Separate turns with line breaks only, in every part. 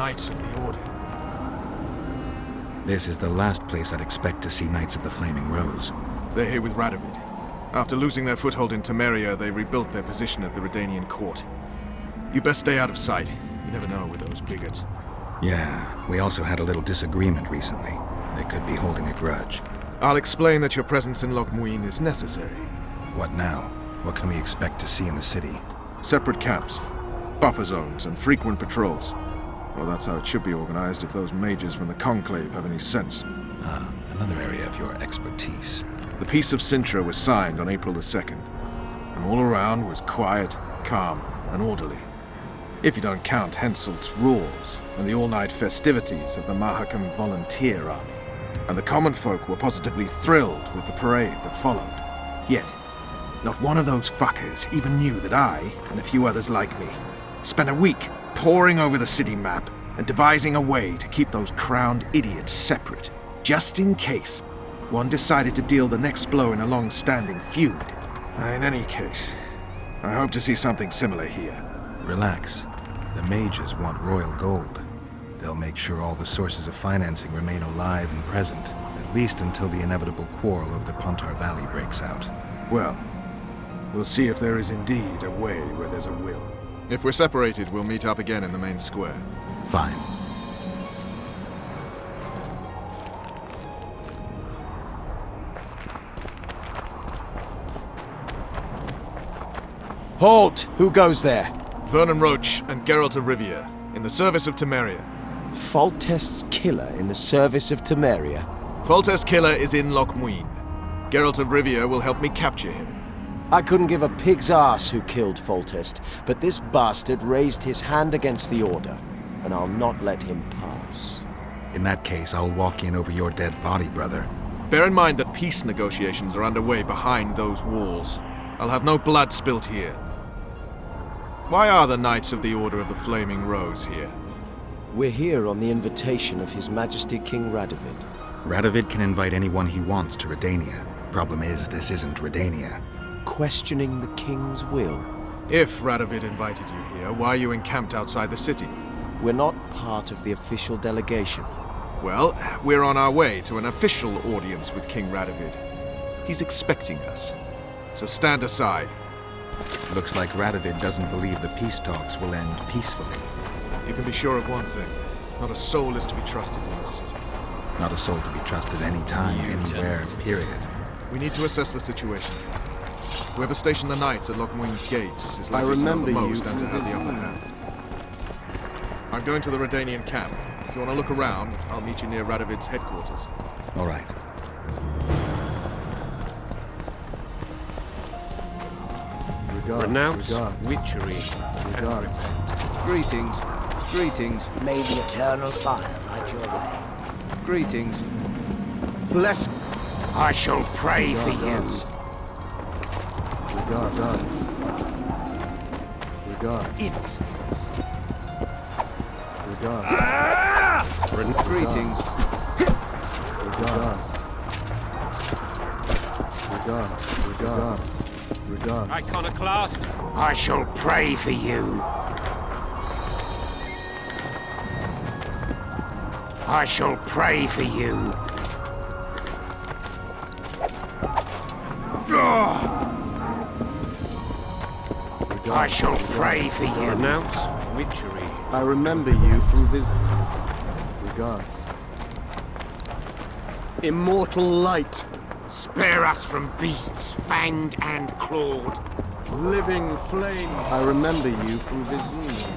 Knights of the Order.
This is the last place I'd expect to see Knights of the Flaming Rose.
They're here with Radovid. After losing their foothold in Temeria, they rebuilt their position at the Redanian court. You best stay out of sight. You never know with those bigots.
Yeah, we also had a little disagreement recently. They could be holding a grudge.
I'll explain that your presence in Loc Muinne is necessary.
What now? What can we expect to see in the city?
Separate camps, buffer zones, and frequent patrols. Well, that's how it should be organized if those mages from the Conclave have any sense.
Ah, another area of your expertise.
The Peace of Cintra was signed on April the 2nd, and all around was quiet, calm, and orderly. If you don't count Henselt's roars and the all-night festivities of the Mahakam Volunteer Army. And the common folk were positively thrilled with the parade that followed. Yet, not one of those fuckers even knew that I, and a few others like me, spent a week poring over the city map and devising a way to keep those crowned idiots separate, just in case one decided to deal the next blow in a long-standing feud. In any case, I hope to see something similar here.
Relax. The mages want royal gold. They'll make sure all the sources of financing remain alive and present, at least until the inevitable quarrel over the Pontar Valley breaks out.
Well, we'll see if there is indeed a way where there's a will. If we're separated, we'll meet up again in the main square.
Fine.
Halt! Who goes there?
Vernon Roche and Geralt of Rivia, in the service of Temeria.
Foltest's killer in the service of Temeria.
Foltest's killer is in Loc Muinne. Geralt of Rivia will help me capture him.
I couldn't give a pig's ass who killed Foltest, but this bastard raised his hand against the Order, and I'll not let him pass.
In that case, I'll walk in over your dead body, brother.
Bear in mind that peace negotiations are underway behind those walls. I'll have no blood spilt here. Why are the Knights of the Order of the Flaming Rose here?
We're here on the invitation of His Majesty King Radovid.
Radovid can invite anyone he wants to Redania. Problem is, this isn't Redania.
Questioning the King's will.
If Radovid invited you here, why are you encamped outside the city?
We're not part of the official delegation.
Well, we're on our way to an official audience with King Radovid. He's expecting us. So stand aside.
Looks like Radovid doesn't believe the peace talks will end peacefully.
You can be sure of one thing. Not a soul is to be trusted in this city.
Not a soul to be trusted anytime, anywhere, period.
We need to assess the situation. Whoever stationed the knights at Loc Muinne's gates is likely to know the most and to have the upper hand. I'm going to the Redanian camp. If you want to look around, I'll meet you near Radovid's headquarters.
All right.
Renounce witchery and repent.
Greetings. Greetings.
May the eternal fire light your way.
Greetings.
Bless. I shall pray for you.
Regards.
It's
Greetings.
Iconoclast! I shall pray for you. I shall pray for you. I shall pray for you.
Announce witchery.
I remember you from Regards. Immortal light.
Spare us from beasts fanged and clawed.
Living flame. I remember you from Vizini.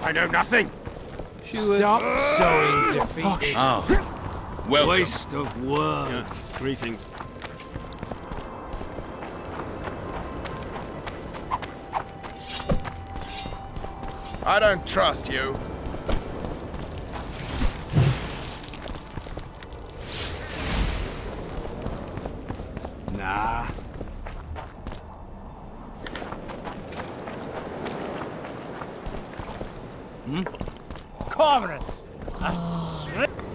I know nothing.
Stop sowing defeat.
Oh, welcome.
Waste of words.
Greetings.
I don't trust you.
Nah.
Comrades,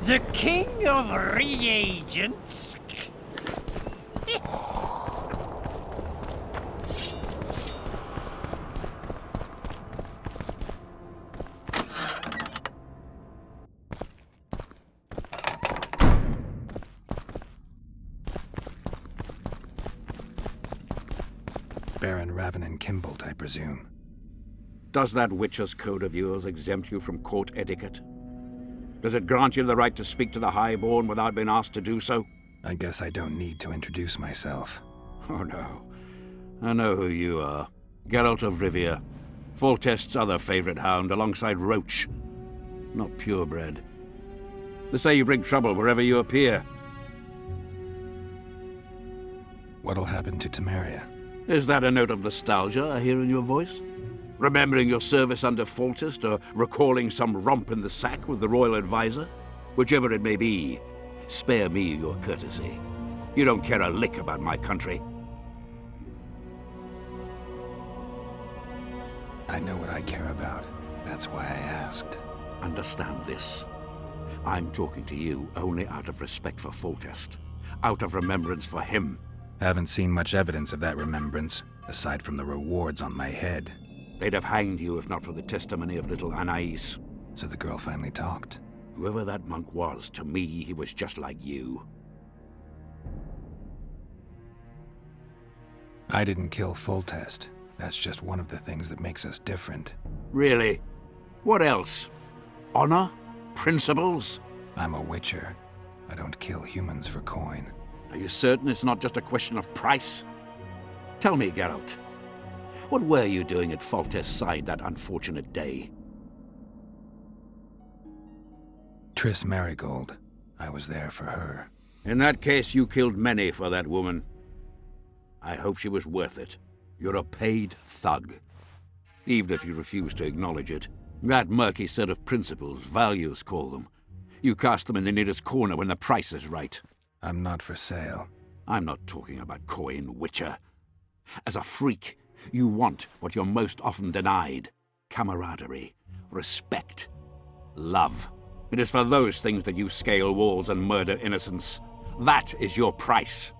the king of reagents.
Baron Ravenin Kimbolt, I presume.
Does that Witcher's Code of yours exempt you from court etiquette? Does it grant you the right to speak to the Highborn without being asked to do so?
I guess I don't need to introduce myself.
Oh no. I know who you are. Geralt of Rivia. Foltest's other favorite hound alongside Roach. Not purebred. They say you bring trouble wherever you appear.
What'll happen to Temeria?
Is that a note of nostalgia I hear in your voice? Remembering your service under Foltest, or recalling some romp in the sack with the royal advisor? Whichever it may be, spare me your courtesy. You don't care a lick about my country.
I know what I care about. That's why I asked.
Understand this. I'm talking to you only out of respect for Foltest. Out of remembrance for him.
Haven't seen much evidence of that remembrance, aside from the rewards on my head.
They'd have hanged you if not for the testimony of little Anais.
So the girl finally talked.
Whoever that monk was, to me, he was just like you.
I didn't kill Foltest. That's just one of the things that makes us different.
Really? What else? Honor? Principles?
I'm a witcher. I don't kill humans for coin.
Are you certain it's not just a question of price? Tell me, Geralt. What were you doing at Foltest's side that unfortunate day?
Triss Merigold. I was there for her.
In that case, you killed many for that woman. I hope she was worth it. You're a paid thug. Even if you refuse to acknowledge it. That murky set of principles, values call them. You cast them in the nearest corner when the price is right.
I'm not for sale.
I'm not talking about coin, Witcher. As a freak, you want what you're most often denied. Camaraderie, respect, love. It is for those things that you scale walls and murder innocents. That is your price.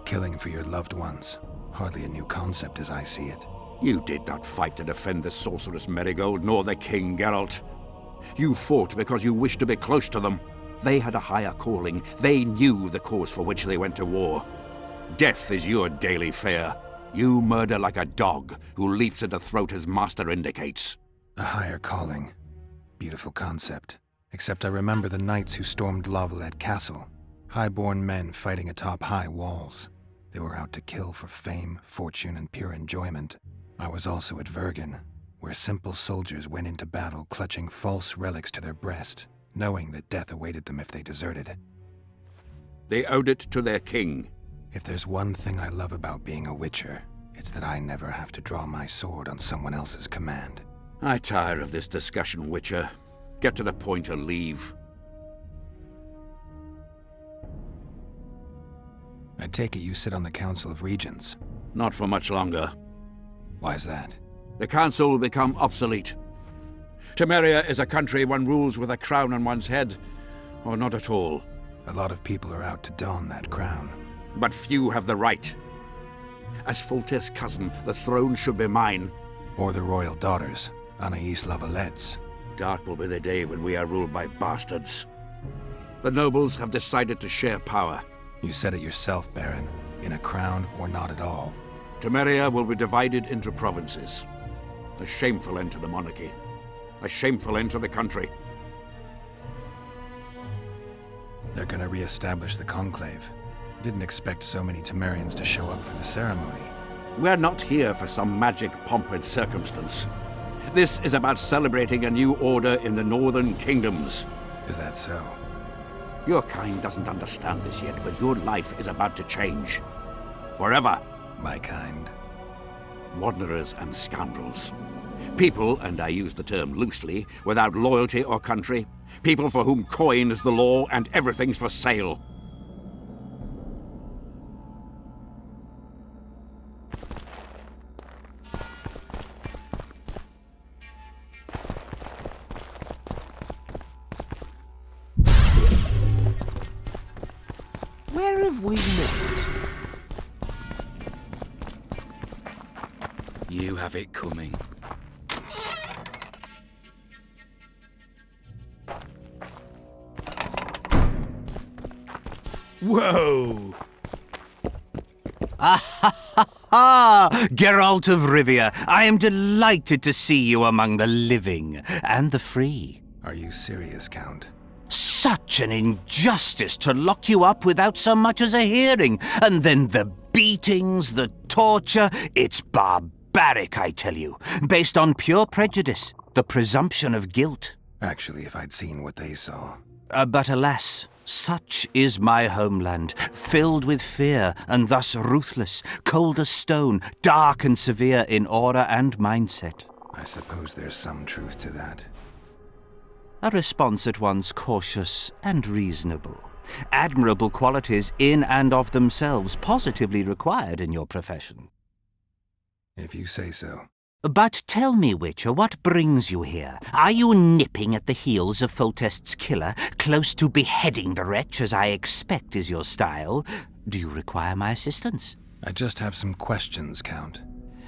Killing for your loved ones. Hardly a new concept as I see it.
You did not fight to defend the sorceress Merigold, nor the king, Geralt. You fought because you wished to be close to them. They had a higher calling. They knew the cause for which they went to war. Death is your daily fare. You murder like a dog who leaps at the throat his master indicates.
A higher calling. Beautiful concept. Except I remember the knights who stormed Lavalette Castle. High-born men fighting atop high walls. They were out to kill for fame, fortune, and pure enjoyment. I was also at Vergen, where simple soldiers went into battle clutching false relics to their breast, knowing that death awaited them if they deserted.
They owed it to their king.
If there's one thing I love about being a witcher, it's that I never have to draw my sword on someone else's command.
I tire of this discussion, Witcher. Get to the point or leave.
I take it you sit on the Council of Regents.
Not for much longer.
Why's that?
The council will become obsolete. Temeria is a country one rules with a crown on one's head, or not at all.
A lot of people are out to don that crown.
But few have the right. As Foltest's cousin, the throne should be mine.
Or the royal daughters, Anais Lavalette's.
Dark will be the day when we are ruled by bastards. The nobles have decided to share power.
You said it yourself, Baron. In a crown or not at all.
Temeria will be divided into provinces. A shameful end to the monarchy. A shameful end to the country.
They're gonna re-establish the Conclave. I didn't expect so many Temerians to show up for the ceremony.
We're not here for some magic pomp and circumstance. This is about celebrating a new order in the northern kingdoms.
Is that so?
Your kind doesn't understand this yet, but your life is about to change. Forever.
My kind.
Wanderers and scoundrels. People, and I use the term loosely, without loyalty or country. People for whom coin is the law and everything's for sale.
Where have we met?
You have it coming. Whoa!
Geralt of Rivia, I am delighted to see you among the living and the free.
Are you serious, Count?
Such an injustice to lock you up without so much as a hearing, and then the beatings, the torture. It's barbaric, I tell you, based on pure prejudice, the presumption of guilt.
Actually, if I'd seen what they saw.
But alas, such is my homeland, filled with fear and thus ruthless, cold as stone, dark and severe in aura and mindset.
I suppose there's some truth to that.
A response at once cautious and reasonable. Admirable qualities in and of themselves, positively required in your profession.
If you say so.
But tell me, Witcher, what brings you here? Are you nipping at the heels of Foltest's killer, close to beheading the wretch, as I expect is your style? Do you require my assistance?
I just have some questions, Count.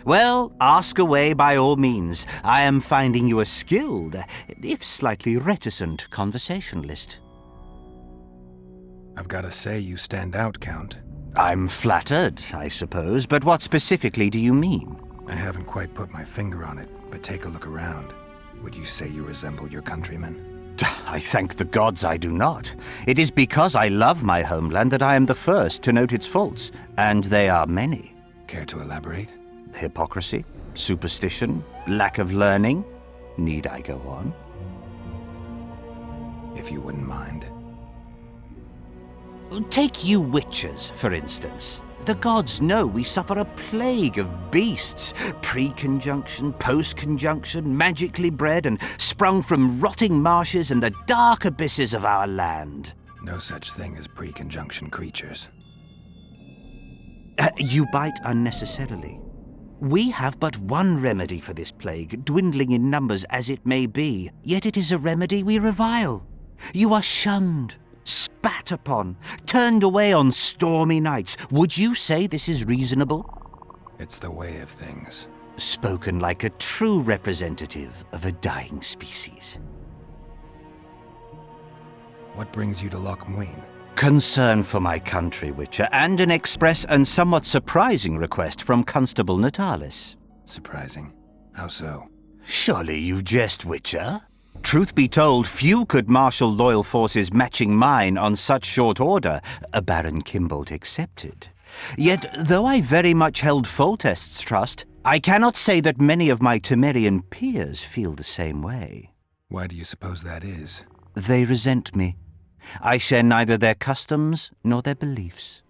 Well, ask away by all means. I am finding you a skilled, if slightly reticent, conversationalist.
I've got to say you stand out, Count.
I'm flattered, I suppose, but what specifically do you mean?
I haven't quite put my finger on it, but take a look around. Would you say you resemble your countrymen?
I thank the gods I do not. It is because I love my homeland that I am the first to note its faults, and they are many.
Care to elaborate?
Hypocrisy, superstition, lack of learning. Need I go on?
If you wouldn't mind.
Take you witchers, for instance. The gods know we suffer a plague of beasts, pre-conjunction, post-conjunction, magically bred and sprung from rotting marshes and the dark abysses of our land.
No such thing as pre-conjunction creatures.
You bite unnecessarily. We have but one remedy for this plague, dwindling in numbers as it may be, yet it is a remedy we revile. You are shunned, spat upon, turned away on stormy nights. Would you say this is reasonable?
It's the way of things.
Spoken like a true representative of a dying species.
What brings you to Loch Muin?
Concern for my country, Witcher, and an express and somewhat surprising request from Constable Natalis.
Surprising. How so?
Surely you jest, Witcher? Truth be told, few could marshal loyal forces matching mine on such short order, Baron Kimbold excepted. Yet, though I very much held Foltest's trust, I cannot say that many of my Temerian peers feel the same way.
Why do you suppose that is?
They resent me. I share neither their customs nor their beliefs.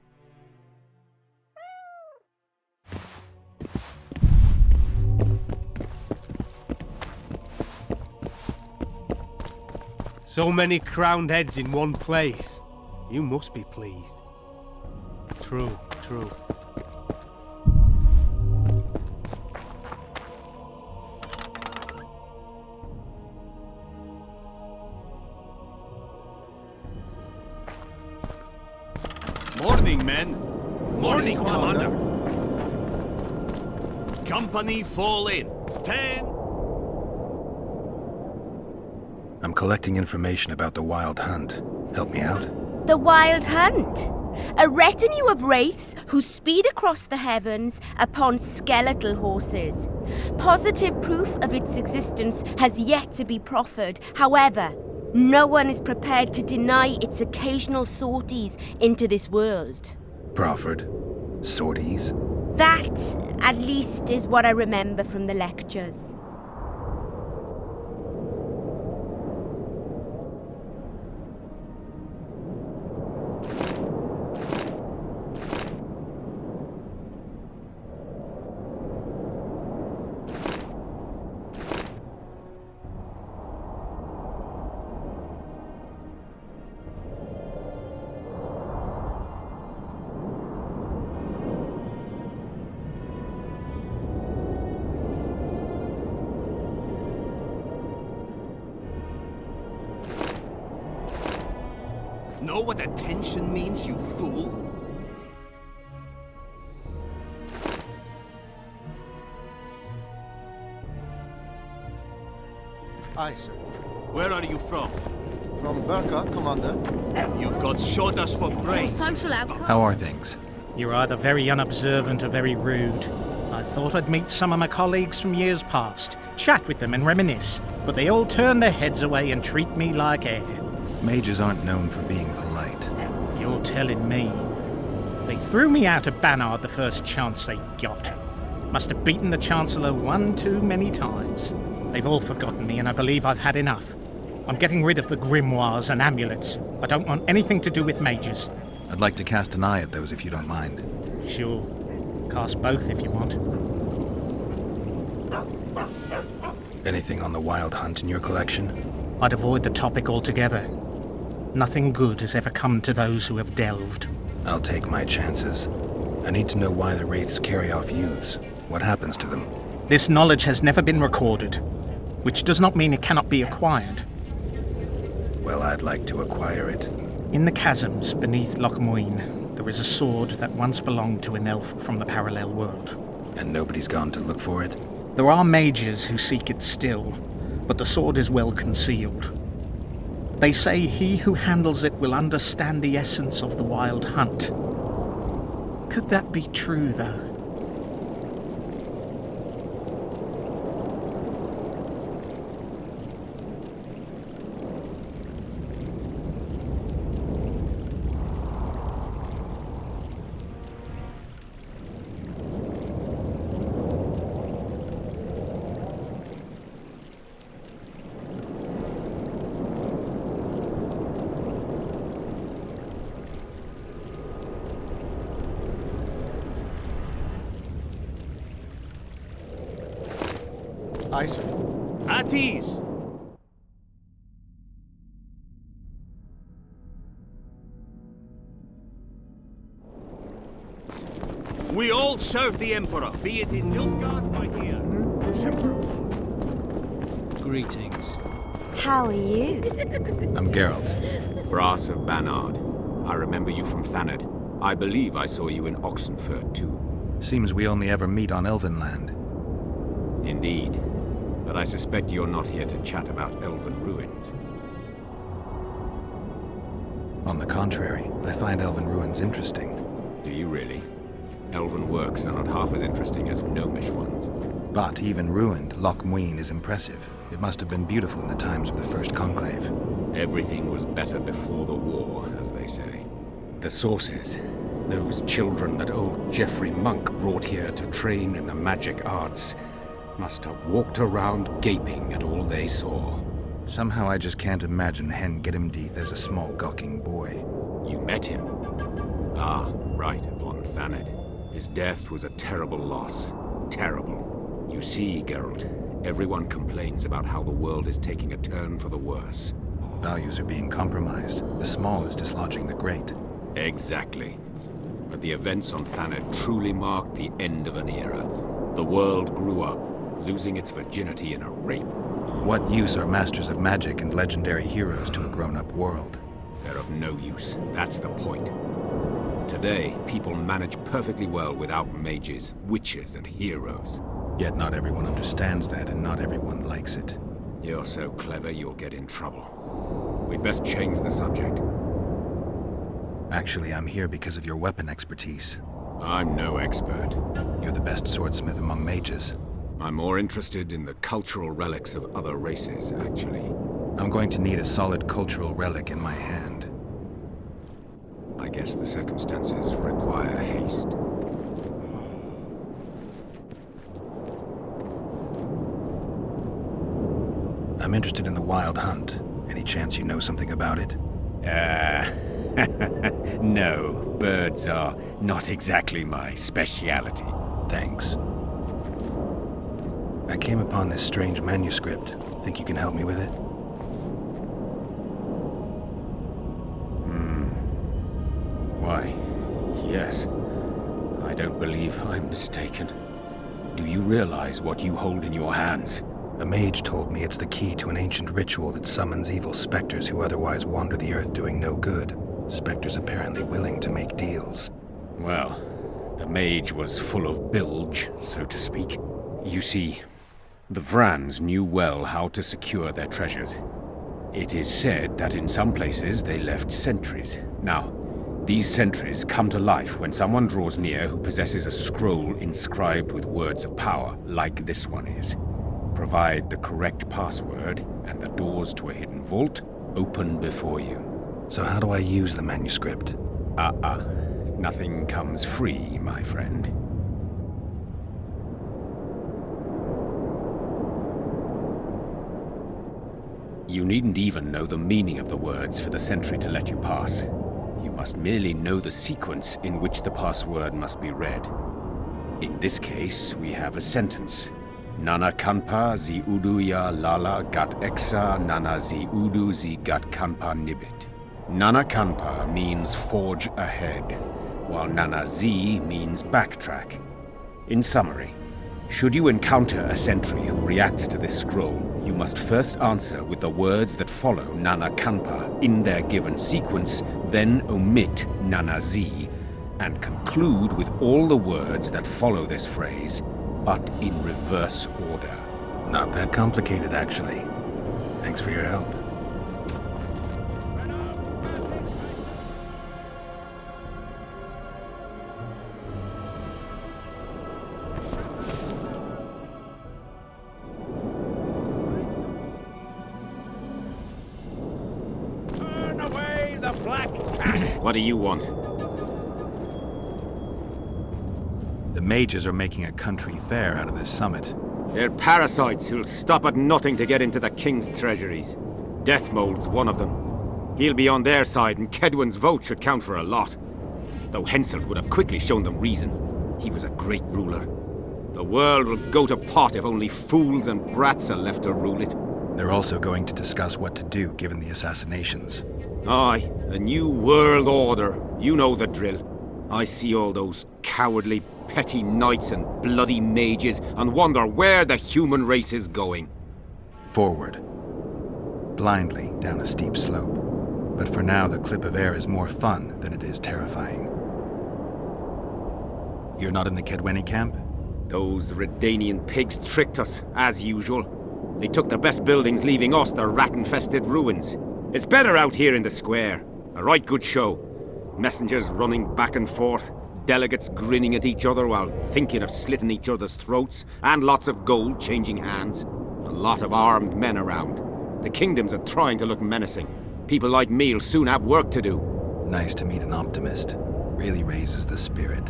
So many crowned heads in one place. You must be pleased. True, true.
Morning, men. Morning, Commander. Company fall in. 10.
I'm collecting information about the Wild Hunt. Help me out?
The Wild Hunt? A retinue of wraiths who speed across the heavens upon skeletal horses. Positive proof of its existence has yet to be proffered. However, no one is prepared to deny its occasional sorties into this world.
Proffered? Sorties?
That, at least, is what I remember from the lectures.
Know what attention means, you fool?
Aye, sir.
Where are you from?
From Burka, Commander.
You've got shot us for brains.
Social outcome.
How are things?
You're either very unobservant or very rude. I thought I'd meet some of my colleagues from years past, chat with them and reminisce, but they all turn their heads away and treat me like air.
Mages aren't known for being polite.
You're telling me. They threw me out of Banard the first chance they got. Must have beaten the Chancellor one too many times. They've all forgotten me, and I believe I've had enough. I'm getting rid of the grimoires and amulets. I don't want anything to do with mages.
I'd like to cast an eye at those if you don't mind.
Sure. Cast both if you want.
Anything on the Wild Hunt in your collection?
I'd avoid the topic altogether. Nothing good has ever come to those who have delved.
I'll take my chances. I need to know why the Wraiths carry off youths. What happens to them?
This knowledge has never been recorded, which does not mean it cannot be acquired.
Well, I'd like to acquire it.
In the chasms beneath Loch Muin, there is a sword that once belonged to an elf from the parallel world.
And nobody's gone to look for it?
There are mages who seek it still, but the sword is well concealed. They say he who handles it will understand the essence of the Wild Hunt. Could that be true, though?
Aye, sir.
At ease! We all serve the Emperor, be it in Nilfgaard or here.
Greetings.
How are you?
I'm Geralt.
Brass of Banard. I remember you from Thanedd. I believe I saw you in Oxenfurt, too.
Seems we only ever meet on Elvenland.
Indeed. But I suspect you're not here to chat about elven ruins.
On the contrary, I find elven ruins interesting.
Do you really? Elven works are not half as interesting as gnomish ones.
But even ruined, Loch Muin is impressive. It must have been beautiful in the times of the First Conclave.
Everything was better before the war, as they say. The sources, those children that old Geoffrey Monk brought here to train in the magic arts, must have walked around gaping at all they saw.
Somehow I just can't imagine Hen Giddimdeath as a small gawking boy.
You met him? Ah, right, on Thanedd. His death was a terrible loss. Terrible. You see, Geralt, everyone complains about how the world is taking a turn for the worse.
Values are being compromised. The small is dislodging the great.
Exactly. But the events on Thanedd truly marked the end of an era. The world grew up, losing its virginity in a rape.
What use are masters of magic and legendary heroes to a grown-up world?
They're of no use. That's the point. Today, people manage perfectly well without mages, witches, and heroes.
Yet not everyone understands that, and not everyone likes it.
You're so clever, you'll get in trouble. We'd best change the subject.
Actually, I'm here because of your weapon expertise.
I'm no expert.
You're the best swordsmith among mages.
I'm more interested in the cultural relics of other races, actually.
I'm going to need a solid cultural relic in my hand.
I guess the circumstances require haste.
I'm interested in the Wild Hunt. Any chance you know something about it?
No, birds are not exactly my speciality.
Thanks. I came upon this strange manuscript. Think you can help me with it?
Why, yes. I don't believe I'm mistaken. Do you realize what you hold in your hands?
A mage told me it's the key to an ancient ritual that summons evil specters who otherwise wander the earth doing no good. Specters apparently willing to make deals.
Well, the mage was full of bilge, so to speak. You see, the Vrans knew well how to secure their treasures. It is said that in some places they left sentries. Now, these sentries come to life when someone draws near who possesses a scroll inscribed with words of power, like this one is. Provide the correct password, and the doors to a hidden vault open before you.
So how do I use the manuscript?
Nothing comes free, my friend. You needn't even know the meaning of the words for the sentry to let you pass. You must merely know the sequence in which the password must be read. In this case, we have a sentence. Nana kanpa zi udu ya lala gat exa nana zi udu zi gat kanpa nibit. Nana kanpa means forge ahead, while nana zi means backtrack. In summary, should you encounter a sentry who reacts to this scroll, you must first answer with the words that follow Nana Kanpa in their given sequence, then omit Nana Zi, and conclude with all the words that follow this phrase, but in reverse order.
Not that complicated, actually. Thanks for your help.
the Black Cat!
What do you want?
The mages are making a country fair out of this summit.
They're parasites who'll stop at nothing to get into the king's treasuries. Deathmold's one of them. He'll be on their side, and Kedwen's vote should count for a lot. Though Henselt would have quickly shown them reason. He was a great ruler. The world will go to pot if only fools and brats are left to rule it.
They're also going to discuss what to do given the assassinations.
Aye, a new world order. You know the drill. I see all those cowardly, petty knights and bloody mages and wonder where the human race is going.
Forward. Blindly down a steep slope. But for now, the clip of air is more fun than it is terrifying. You're not in the Kedweni camp?
Those Redanian pigs tricked us, as usual. They took the best buildings, leaving us the rat-infested ruins. It's better out here in the square. A right good show. Messengers running back and forth, delegates grinning at each other while thinking of slitting each other's throats, and lots of gold changing hands. A lot of armed men around. The kingdoms are trying to look menacing. People like me'll soon have work to do.
Nice to meet an optimist. Really raises the spirit.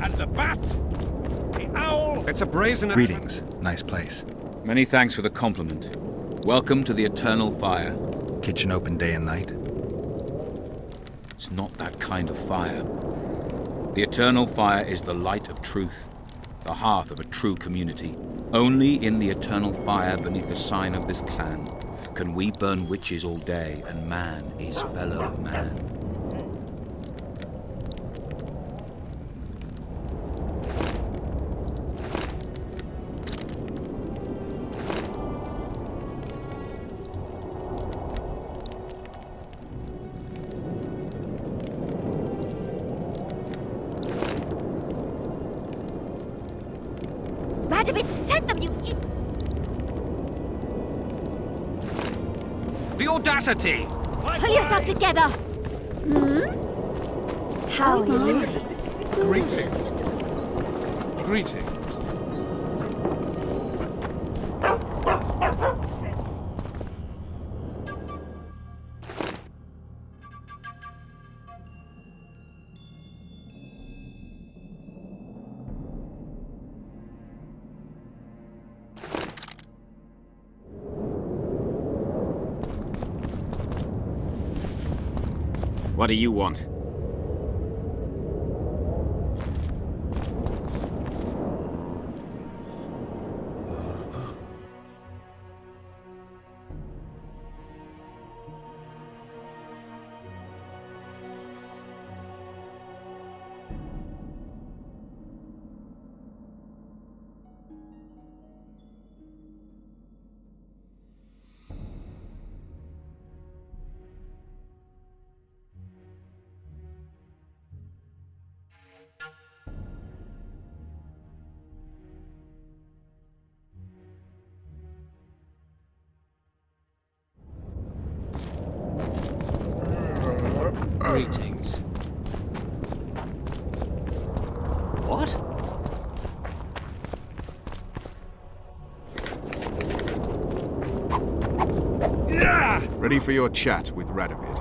And the bat! The owl!
It's a brazen...
Greetings. Nice place.
Many thanks for the compliment. Welcome to the Eternal Fire.
Kitchen open day and night?
It's not that kind of fire. The Eternal Fire is the light of truth, the hearth of a true community. Only in the Eternal Fire beneath the sign of this clan can we burn witches all day and man is fellow man.
Radovid sent them, you...
The audacity!
Pull yourself together! How are you?
Greetings. Greetings.
What do you want?
Greetings.
What?
Ready for your chat with Radovid.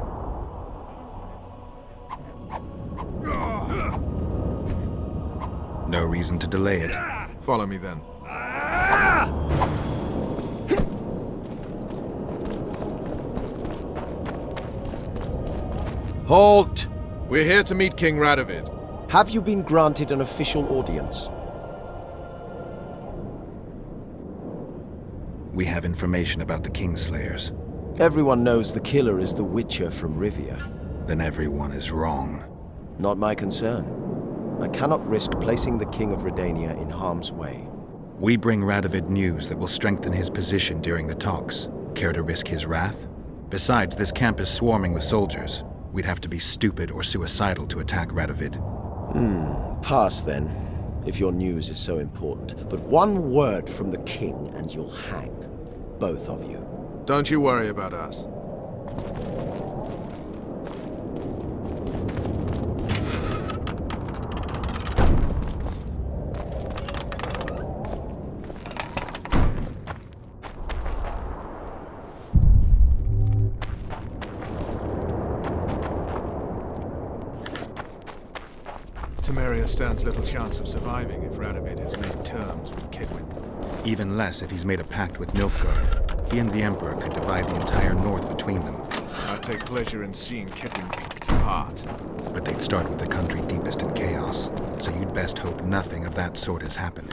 No reason to delay it.
Follow me then.
Halt!
We're here to meet King Radovid.
Have you been granted an official audience?
We have information about the Kingslayers.
Everyone knows the killer is the Witcher from Rivia.
Then everyone is wrong.
Not my concern. I cannot risk placing the King of Redania in harm's way.
We bring Radovid news that will strengthen his position during the talks. Care to risk his wrath? Besides, this camp is swarming with soldiers. We'd have to be stupid or suicidal to attack Radovid.
Pass then, if your news is so important. But one word from the king and you'll hang. Both of you.
Don't you worry about us. Temeria stands little chance of surviving if Radovid has made terms with Kedwin.
Even less if he's made a pact with Nilfgaard. He and the Emperor could divide the entire north between them.
I take pleasure in seeing Kedwin picked apart.
But they'd start with the country deepest in chaos, so you'd best hope nothing of that sort has happened.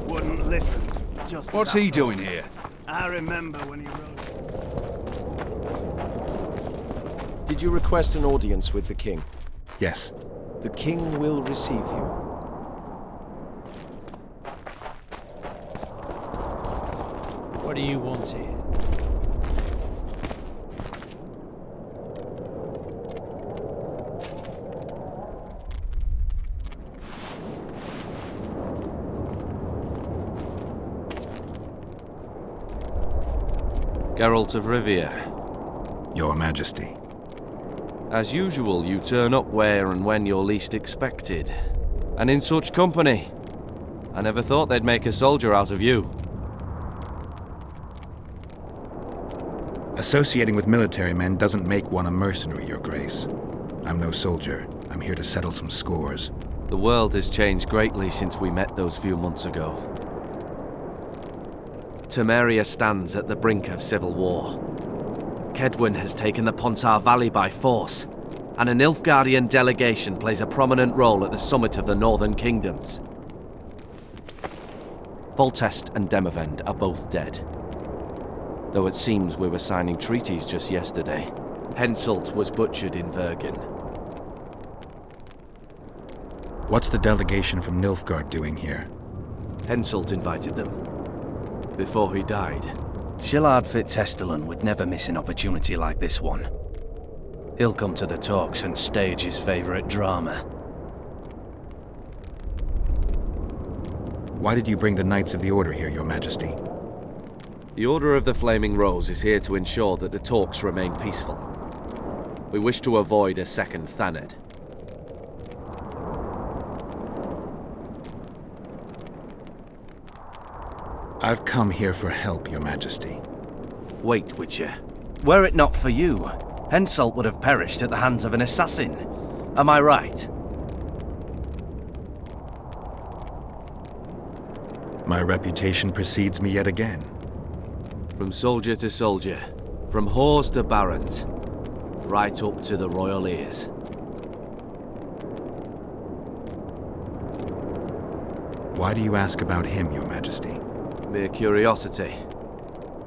Wouldn't listen. Just
What's he doing here?
I remember when he wrote.
Did you request an audience with the king?
Yes.
The king will receive you.
What do you want here?
Geralt of Rivia.
Your Majesty.
As usual, you turn up where and when you're least expected. And in such company. I never thought they'd make a soldier out of you.
Associating with military men doesn't make one a mercenary, Your Grace. I'm no soldier. I'm here to settle some scores.
The world has changed greatly since we met those few months ago. Temeria stands at the brink of civil war. Kedwin has taken the Pontar Valley by force, and a Nilfgaardian delegation plays a prominent role at the summit of the Northern Kingdoms. Foltest and Demavend are both dead. Though it seems we were signing treaties just yesterday. Henselt was butchered in Vergen.
What's the delegation from Nilfgaard doing here?
Henselt invited them. Before he died.
Shillard Fitzhestelan would never miss an opportunity like this one. He'll come to the talks and stage his favorite drama.
Why did you bring the Knights of the Order here, Your Majesty?
The Order of the Flaming Rose is here to ensure that the talks remain peaceful. We wish to avoid a second Thaned.
I've come here for help, Your Majesty.
Wait, Witcher. Were it not for you, Henselt would have perished at the hands of an assassin. Am I right?
My reputation precedes me yet again.
From soldier to soldier, from whores to barons, right up to the royal ears.
Why do you ask about him, Your Majesty?
Mere curiosity,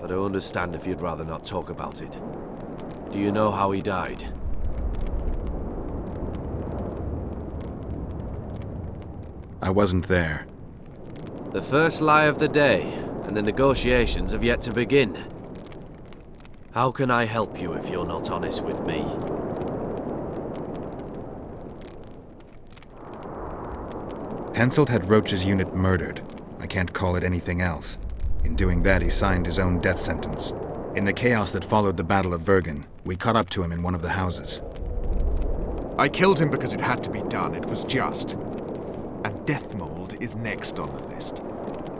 but I understand if you'd rather not talk about it. Do you know how he died?
I wasn't there.
The first lie of the day, and the negotiations have yet to begin. How can I help you if you're not honest with me?
Henselt had Roach's unit murdered. I can't call it anything else. In doing that, he signed his own death sentence. In the chaos that followed the Battle of Vergen, we caught up to him in one of the houses.
I killed him because it had to be done. It was just. And Deathmold is next on the list.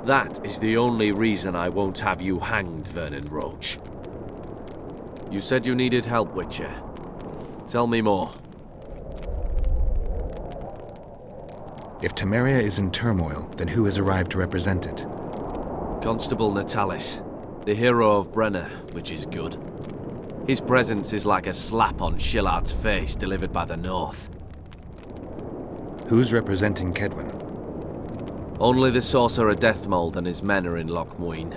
That is the only reason I won't have you hanged, Vernon Roach. You said you needed help, Witcher. Tell me more.
If Temeria is in turmoil, then who has arrived to represent it?
Constable Natalis, the hero of Brenna, which is good. His presence is like a slap on Shillard's face delivered by the North.
Who's representing Kedwin?
Only the sorcerer Deathmold and his men are in Lochmuin.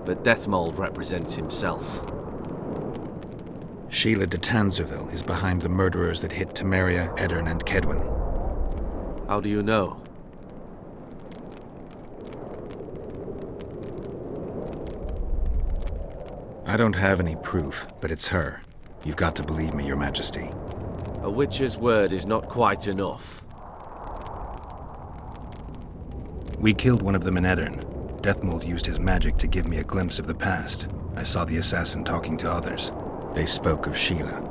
But Deathmold represents himself.
Sheila de Tanzerville is behind the murderers that hit Temeria, Eddern, and Kedwin.
How do you know?
I don't have any proof, but it's her. You've got to believe me, Your Majesty.
A witcher's word is not quite enough.
We killed one of them in Eddern. Deathmold used his magic to give me a glimpse of the past. I saw the assassin talking to others. They spoke of Sheila.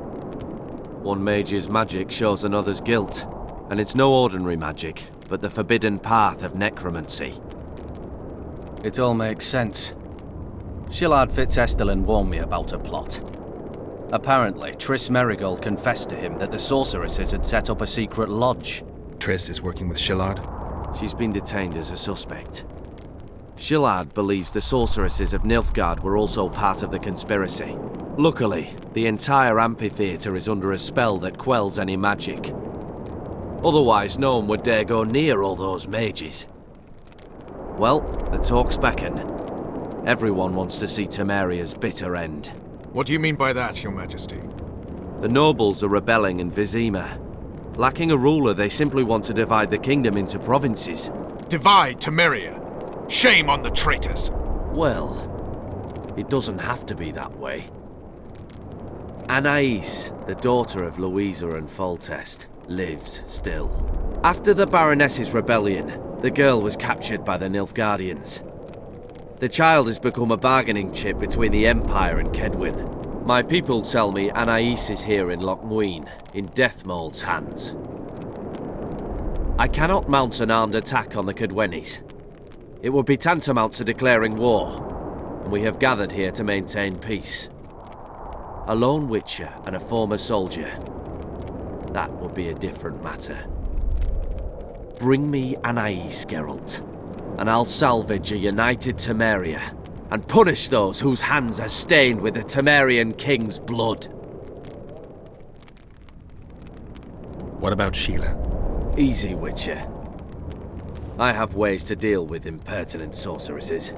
One mage's magic shows another's guilt. And it's no ordinary magic, but the forbidden path of necromancy.
It all makes sense. Shillard Fitzestelin warned me about a plot. Apparently, Triss Merigold confessed to him that the sorceresses had set up a secret lodge.
Triss is working with Shillard?
She's been detained as a suspect. Shillard believes the sorceresses of Nilfgaard were also part of the conspiracy. Luckily, the entire amphitheatre is under a spell that quells any magic. Otherwise, no one would dare go near all those mages. Well, the talks beckon. Everyone wants to see Temeria's bitter end.
What do you mean by that, Your Majesty?
The nobles are rebelling in Vizima. Lacking a ruler, they simply want to divide the kingdom into provinces.
Divide Temeria! Shame on the traitors!
Well, it doesn't have to be that way. Anais, the daughter of Louisa and Foltest, lives still. After the Baroness's rebellion, the girl was captured by the Nilfgaardians. The child has become a bargaining chip between the Empire and Kedwin. My people tell me Anais is here in Lochmuin, in Deathmold's hands. I cannot mount an armed attack on the Kedwenis. It would be tantamount to declaring war, and we have gathered here to maintain peace. A lone witcher and a former soldier. That would be a different matter. Bring me Anais, Geralt, and I'll salvage a united Temeria and punish those whose hands are stained with the Temerian king's blood.
What about Sheila?
Easy, Witcher. I have ways to deal with impertinent sorceresses.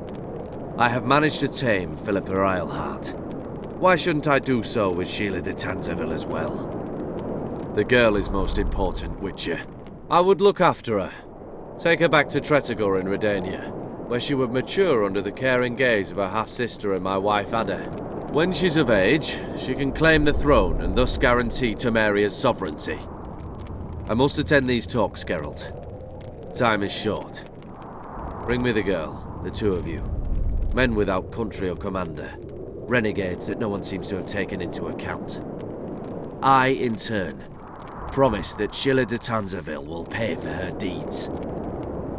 I have managed to tame Philippa Eilhart. Why shouldn't I do so with Sheila de Tanzaville as well? The girl is most important, Witcher. I would look after her. Take her back to Tretogor in Redania, where she would mature under the caring gaze of her half-sister and my wife Ada. When she's of age, she can claim the throne and thus guarantee Temeria's sovereignty. I must attend these talks, Geralt. Time is short. Bring me the girl, the two of you. Men without country or commander. Renegades that no one seems to have taken into account. I, in turn, promise that Sheila de Tanzaville will pay for her deeds.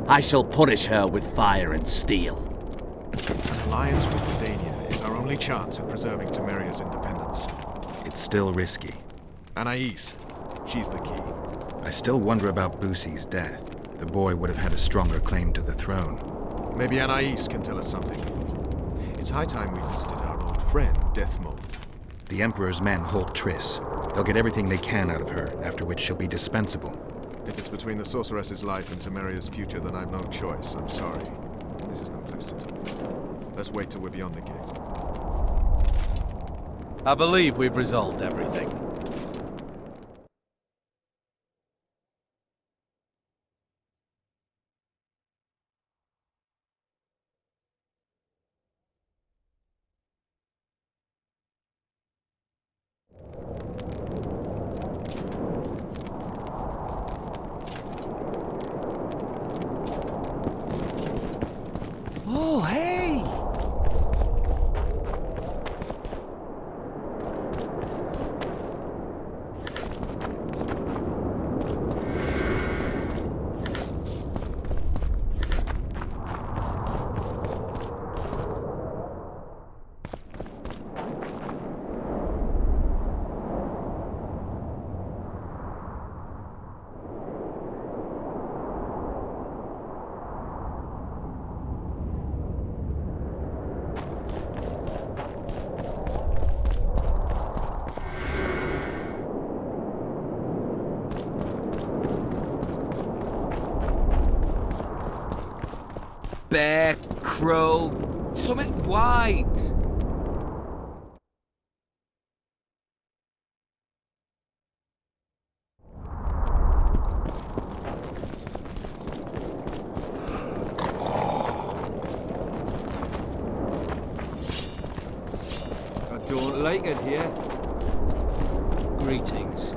I shall punish her with fire and steel.
An alliance with Redania is our only chance at preserving Temeria's independence.
It's still risky.
Anais, she's the key.
I still wonder about Busi's death. The boy would have had a stronger claim to the throne.
Maybe Anais can tell us something. It's high time we visited our old friend, Deathmold.
The Emperor's men hold Triss. They'll get everything they can out of her, after which she'll be dispensable.
If it's between the sorceress's life and Temeria's future, then I've no choice. I'm sorry. This is no place to talk. Let's wait till we're beyond the gate.
I believe we've resolved everything.
Oh, hey!
Bear, crow, something white. I don't like it here.
Greetings.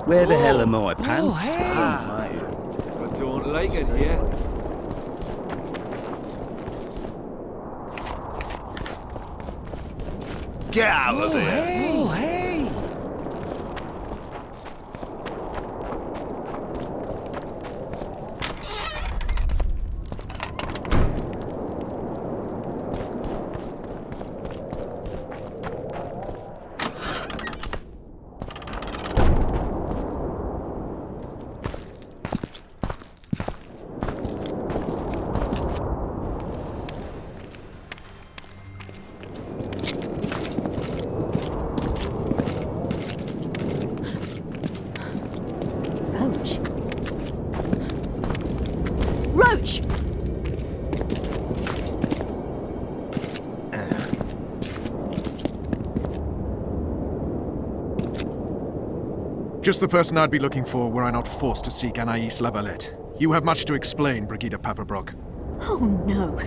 Where the hell are my pants?
Oh, hey! I don't like it here.
Get out of there!
Hey! Oh, hey!
Roach!
Just the person I'd be looking for were I not forced to seek Anais Lavalette. You have much to explain, Brigida Paperbrock.
Oh no,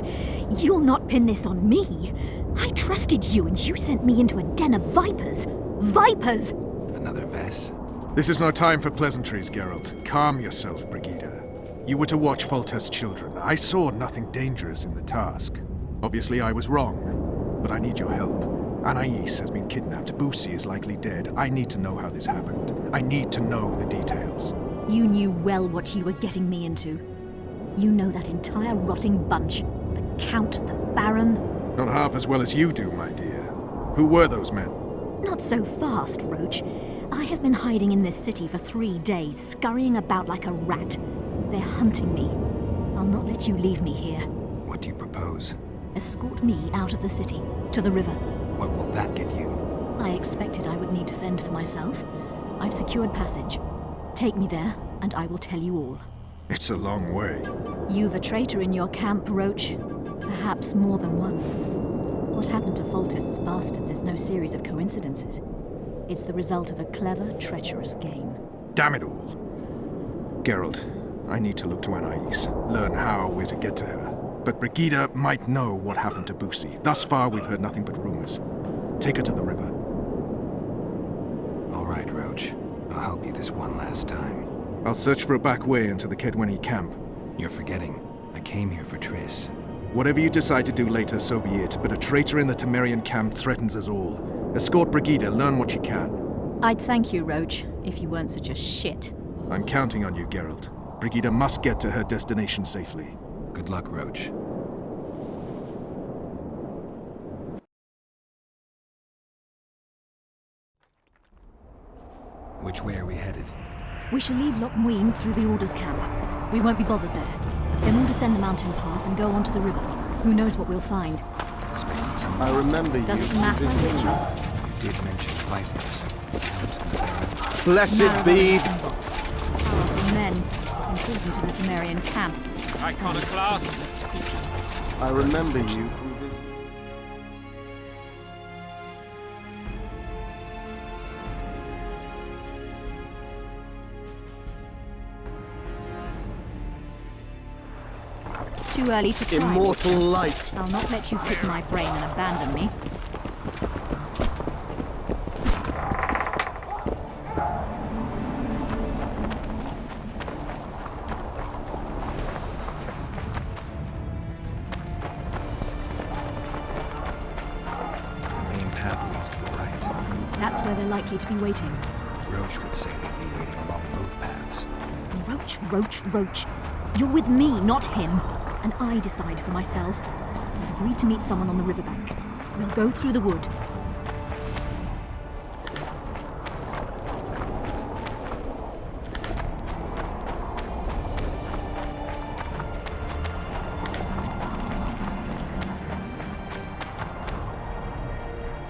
you'll not pin this on me. I trusted you and you sent me into a den of vipers. Vipers!
Another Vess?
This is no time for pleasantries, Geralt. Calm yourself, Brigida. You were to watch Foltest's children. I saw nothing dangerous in the task. Obviously I was wrong, but I need your help. Anais has been kidnapped. Boussy is likely dead. I need to know how this happened. I need to know the details.
You knew well what you were getting me into. You know that entire rotting bunch. The Count, the Baron.
Not half as well as you do, my dear. Who were those men?
Not so fast, Roach. I have been hiding in this city for 3 days, scurrying about like a rat. They're hunting me. I'll not let you leave me here.
What do you propose?
Escort me out of the city, to the river.
What will that get you?
I expected I would need to fend for myself. I've secured passage. Take me there, and I will tell you all.
It's a long way.
You've a traitor in your camp, Roach. Perhaps more than one. What happened to Foltest's bastards is no series of coincidences. It's the result of a clever, treacherous game.
Damn it all. Geralt, I need to look to Anais, learn how we're to get to her. But Brigida might know what happened to Boussy. Thus far, we've heard nothing but rumors. Take her to the river.
All right, Roach. I'll help you this one last time.
I'll search for a back way into the Kedwenny camp.
You're forgetting. I came here for Triss.
Whatever you decide to do later, so be it. But a traitor in the Temerian camp threatens us all. Escort Brigida, learn what you can.
I'd thank you, Roach, if you weren't such a shit.
I'm counting on you, Geralt. Brigida must get to her destination safely.
Good luck, Roach. Which way are we headed?
We shall leave Loch Muin through the Order's camp. We won't be bothered there. Then we'll descend the mountain path and go onto the river. Who knows what we'll find.
I remember you.
Does it matter, Richard?
You did mention vipers.
Blessed be.
Powerful men, important to the Temerian camp.
Iconoclast.
I remember you from this.
Too early to try.
Immortal light.
I'll not let you pick my brain and abandon me. That's where they're likely to be waiting.
Roach would say they'd be waiting along both paths.
Roach. You're with me, not him. And I decide for myself. agreed to meet someone on the riverbank. We'll go through the wood.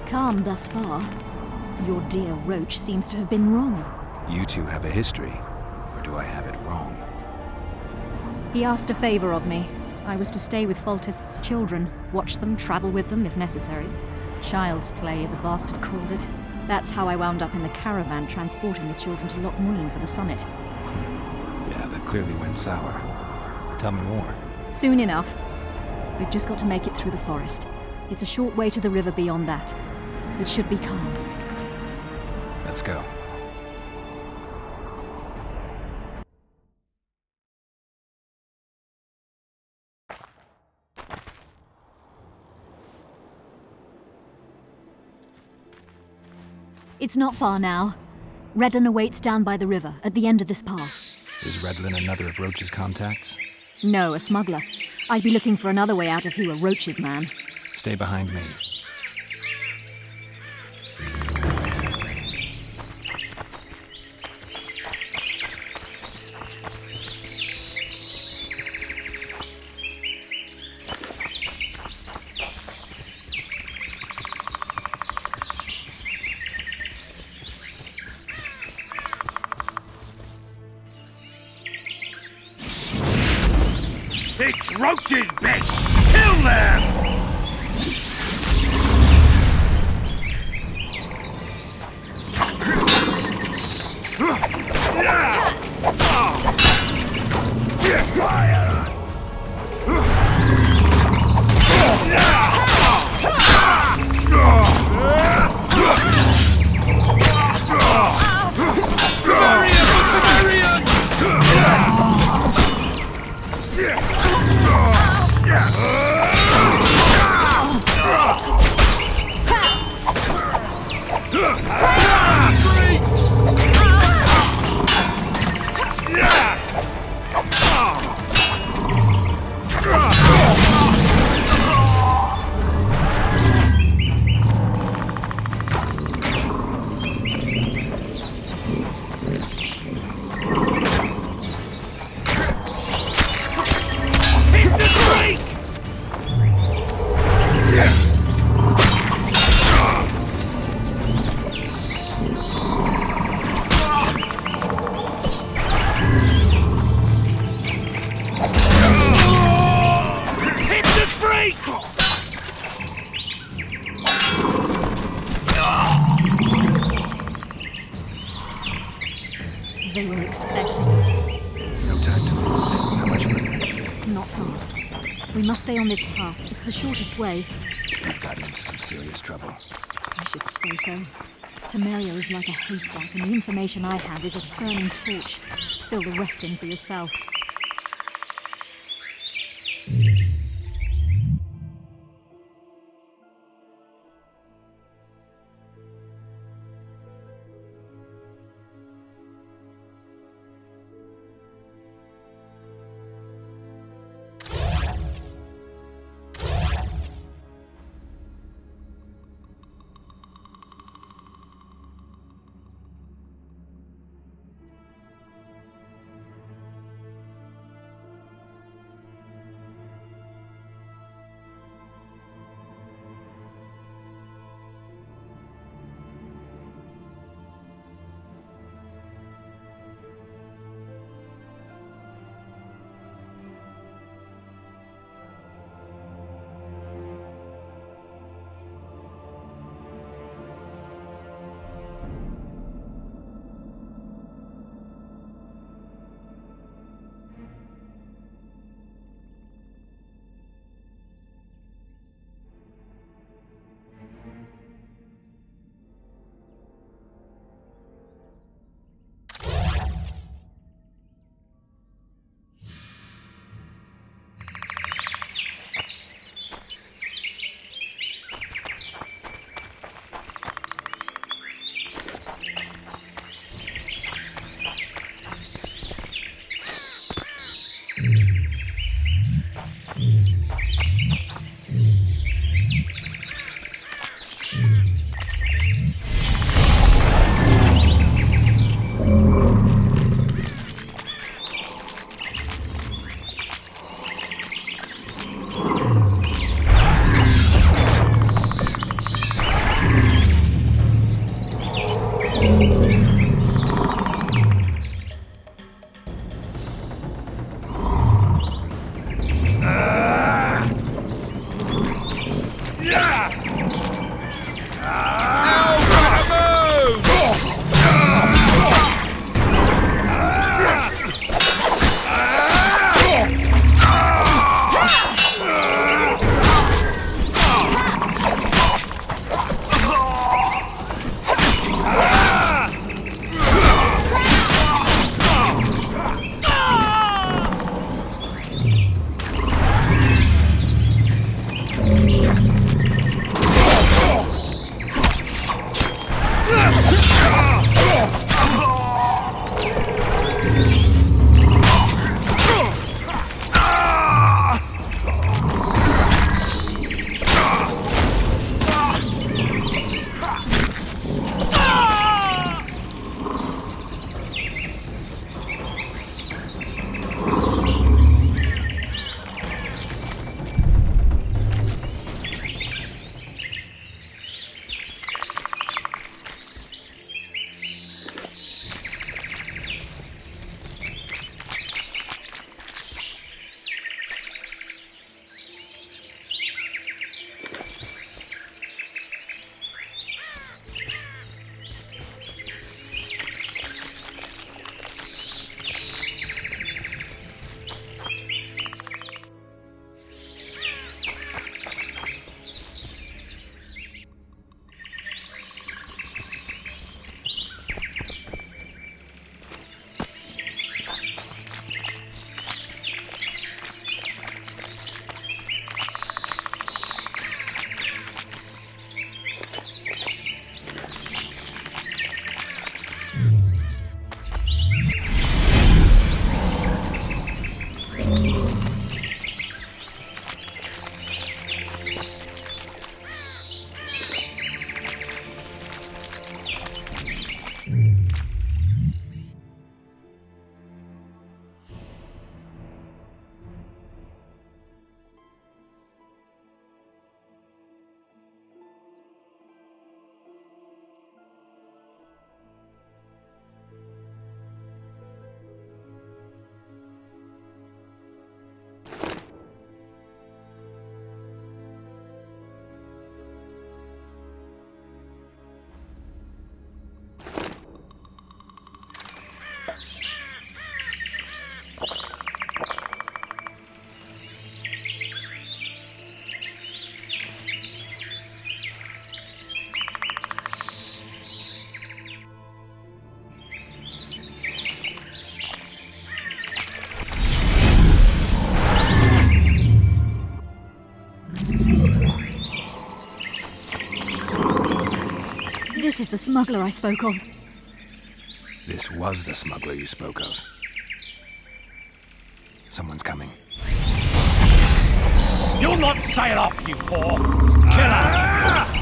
Calm thus far. Your dear Roach seems to have been wrong.
You two have a history, or do I have it wrong?
He asked a favor of me. I was to stay with Foltest's children, watch them, travel with them if necessary. Child's play, the bastard called it. That's how I wound up in the caravan transporting the children to Loch Muin for the summit.
Yeah, that clearly went sour. Tell me more.
Soon enough. We've just got to make it through the forest. It's a short way to the river beyond that. It should be calm.
Let's go.
It's not far now. Redlin awaits down by the river, at the end of this path.
Is Redlin another of Roach's contacts?
No, a smuggler. I'd be looking for another way out if he were Roach's man.
Stay behind me.
It's Roach's bitch! Kill them!
They were expecting us.
No time to lose. How much further?
Not far. We must stay on this path. It's the shortest way.
We've gotten into some serious trouble.
I should say so. Temeria is like a haystack, and the information I have is a burning torch. Fill the rest in for yourself. This is the smuggler I spoke of.
This was the smuggler you spoke of. Someone's coming.
You'll not sail off, you whore! Kill her!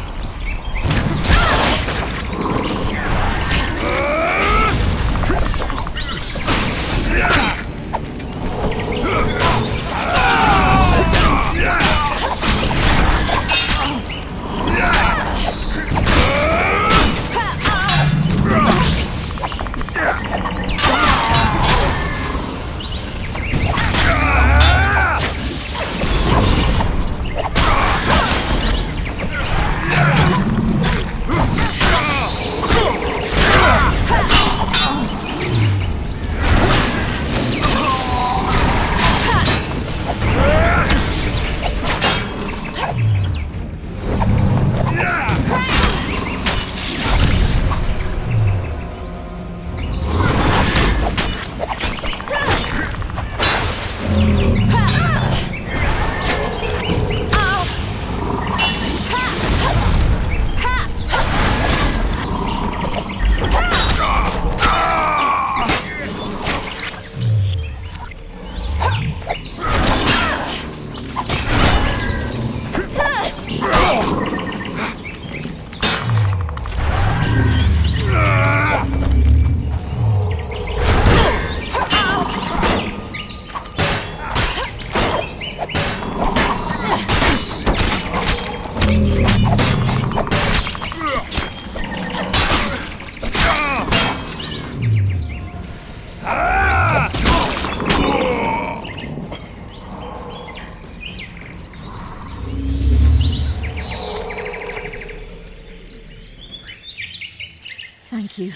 Thank you.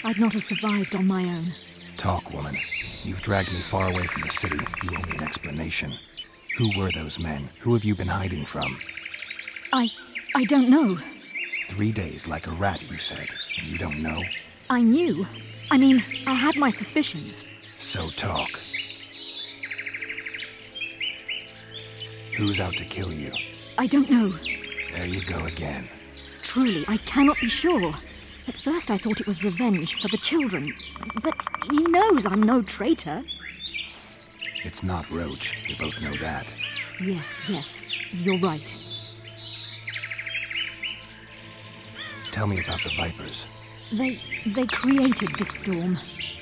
I'd not have survived on my own.
Talk, woman. You've dragged me far away from the city. You owe me an explanation. Who were those men? Who have you been hiding from?
I don't know.
3 days like a rat, you said, and you don't know?
I knew. I mean, I had my suspicions.
So talk. Who's out to kill you?
I don't know.
There you go again.
Truly, I cannot be sure. At first I thought it was revenge for the children. But he knows I'm no traitor.
It's not Roach. We both know that.
Yes. You're right.
Tell me about the Vipers.
They created this storm.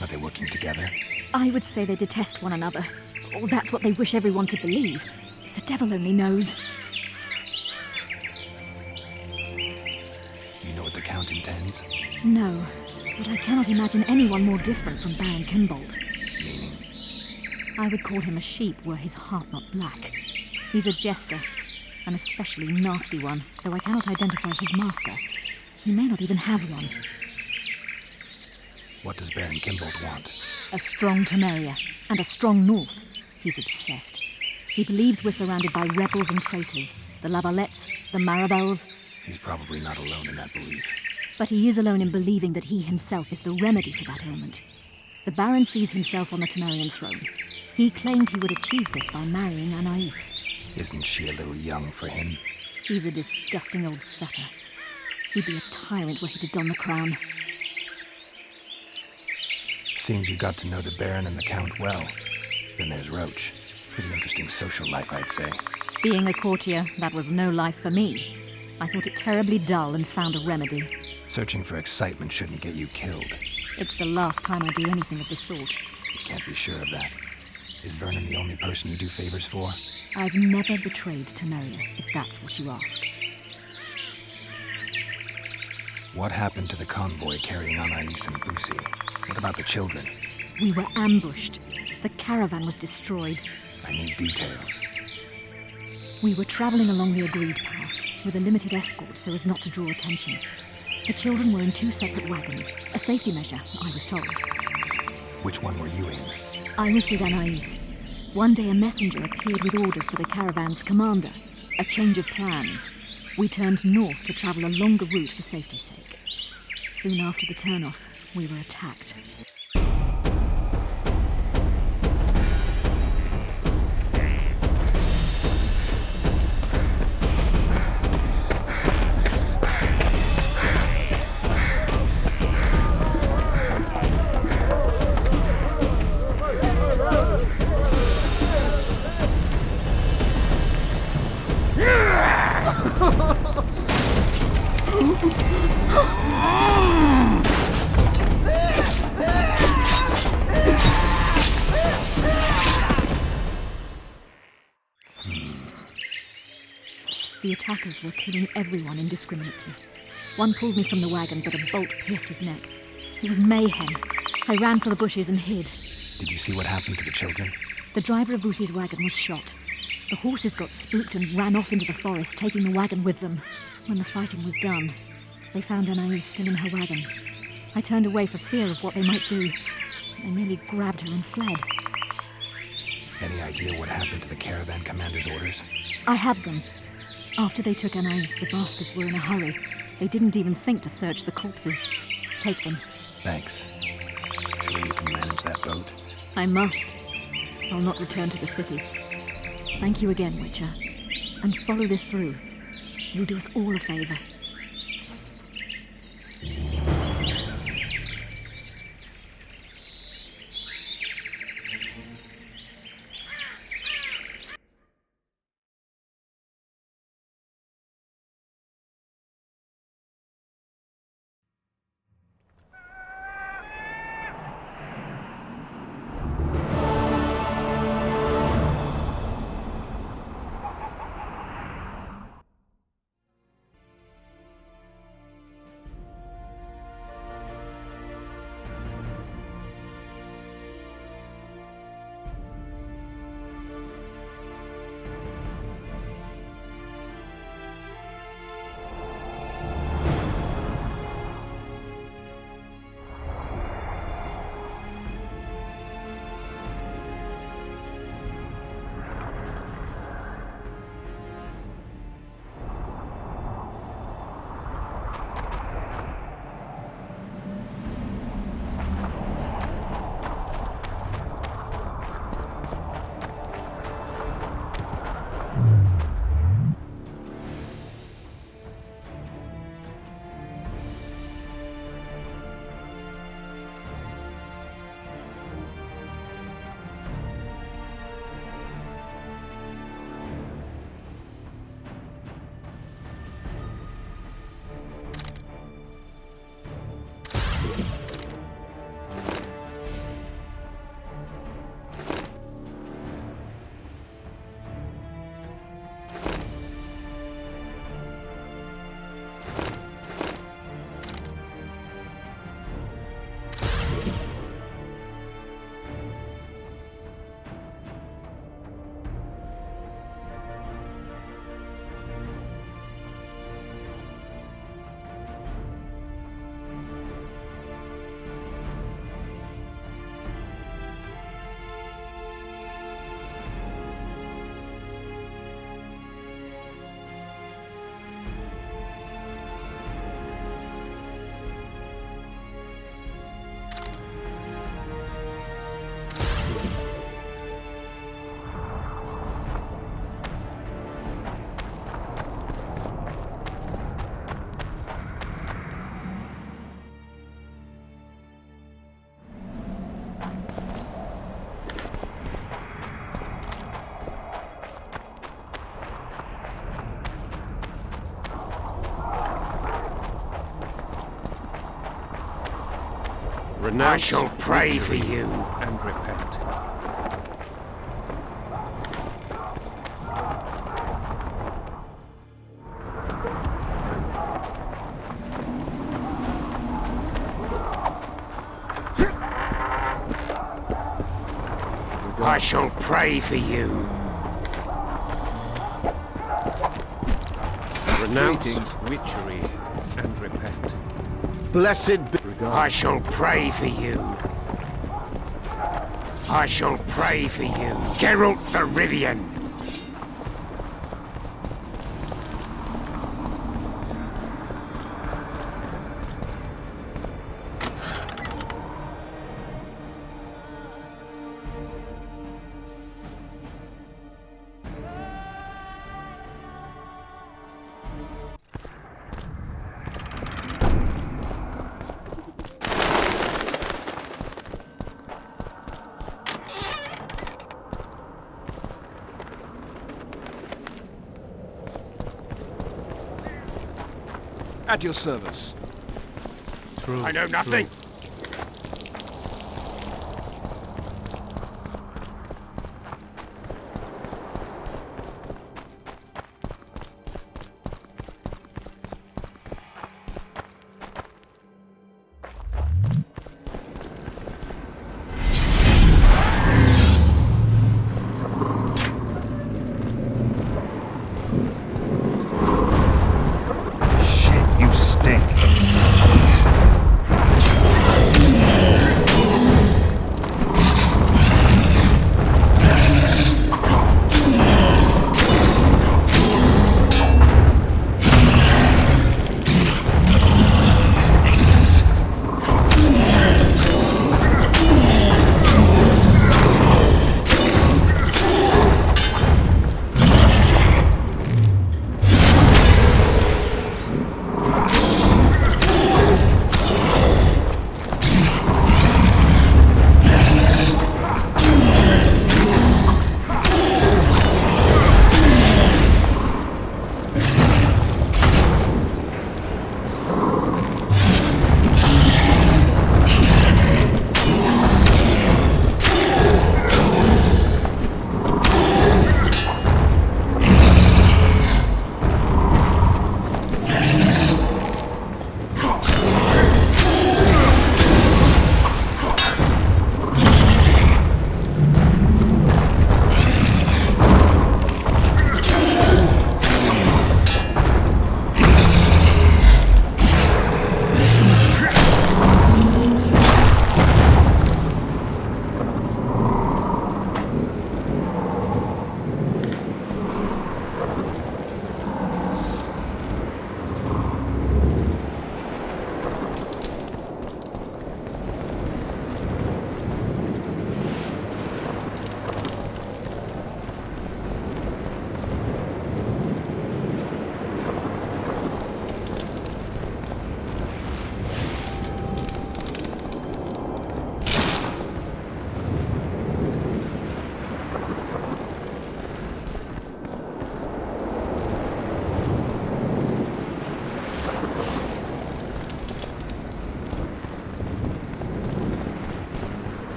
Are they working together?
I would say they detest one another. Or that's what they wish everyone to believe. The devil only knows.
You know what the Count intends?
No, but I cannot imagine anyone more different from Baron Kimbolt.
Meaning?
I would call him a sheep were his heart not black. He's a jester, an especially nasty one, though I cannot identify his master. He may not even have one.
What does Baron Kimbolt want?
A strong Temeria, and a strong North. He's obsessed. He believes we're surrounded by rebels and traitors, the Lavalettes, the Marabels.
He's probably not alone in that belief.
But he is alone in believing that he himself is the remedy for that ailment. The Baron sees himself on the Temerian throne. He claimed he would achieve this by marrying Anais.
Isn't she a little young for him?
He's a disgusting old setter. He'd be a tyrant were he to don the crown.
Seems you got to know the Baron and the Count well. Then there's Roach. Pretty interesting social life, I'd say.
Being a courtier, that was no life for me. I thought it terribly dull and found a remedy.
Searching for excitement shouldn't get you killed.
It's the last time I do anything of the sort.
You can't be sure of that. Is Vernon the only person you do favors for?
I've never betrayed Temeria, if that's what you ask.
What happened to the convoy carrying Anais and Busi? What about the children?
We were ambushed. The caravan was destroyed.
I need details.
We were traveling along the agreed path, with a limited escort so as not to draw attention. The children were in 2 separate wagons, a safety measure, I was told.
Which one were you in?
I was with Anais. One day a messenger appeared with orders for the caravan's commander. A change of plans. We turned north to travel a longer route for safety's sake. Soon after the turnoff, we were attacked. The attackers were killing everyone indiscriminately. One pulled me from the wagon, but a bolt pierced his neck. It was mayhem. I ran for the bushes and hid.
Did you see what happened to the children?
The driver of Boosie's wagon was shot. The horses got spooked and ran off into the forest, taking the wagon with them. When the fighting was done, they found Anais still in her wagon. I turned away for fear of what they might do. They merely grabbed her and fled.
Any idea what happened to the caravan commander's orders?
I have them. After they took Anais, the bastards were in a hurry. They didn't even think to search the corpses. Take them.
Thanks. Sure you can manage that boat?
I must. I'll not return to the city. Thank you again, Witcher. And follow this through. You'll do us all a favor.
I shall pray for you
and repent.
I shall pray for you.
Renounce witchery and repent.
Blessed be...
I shall pray for you. I shall pray for you. Geralt the Rivian.
At your service.
True.
I know nothing.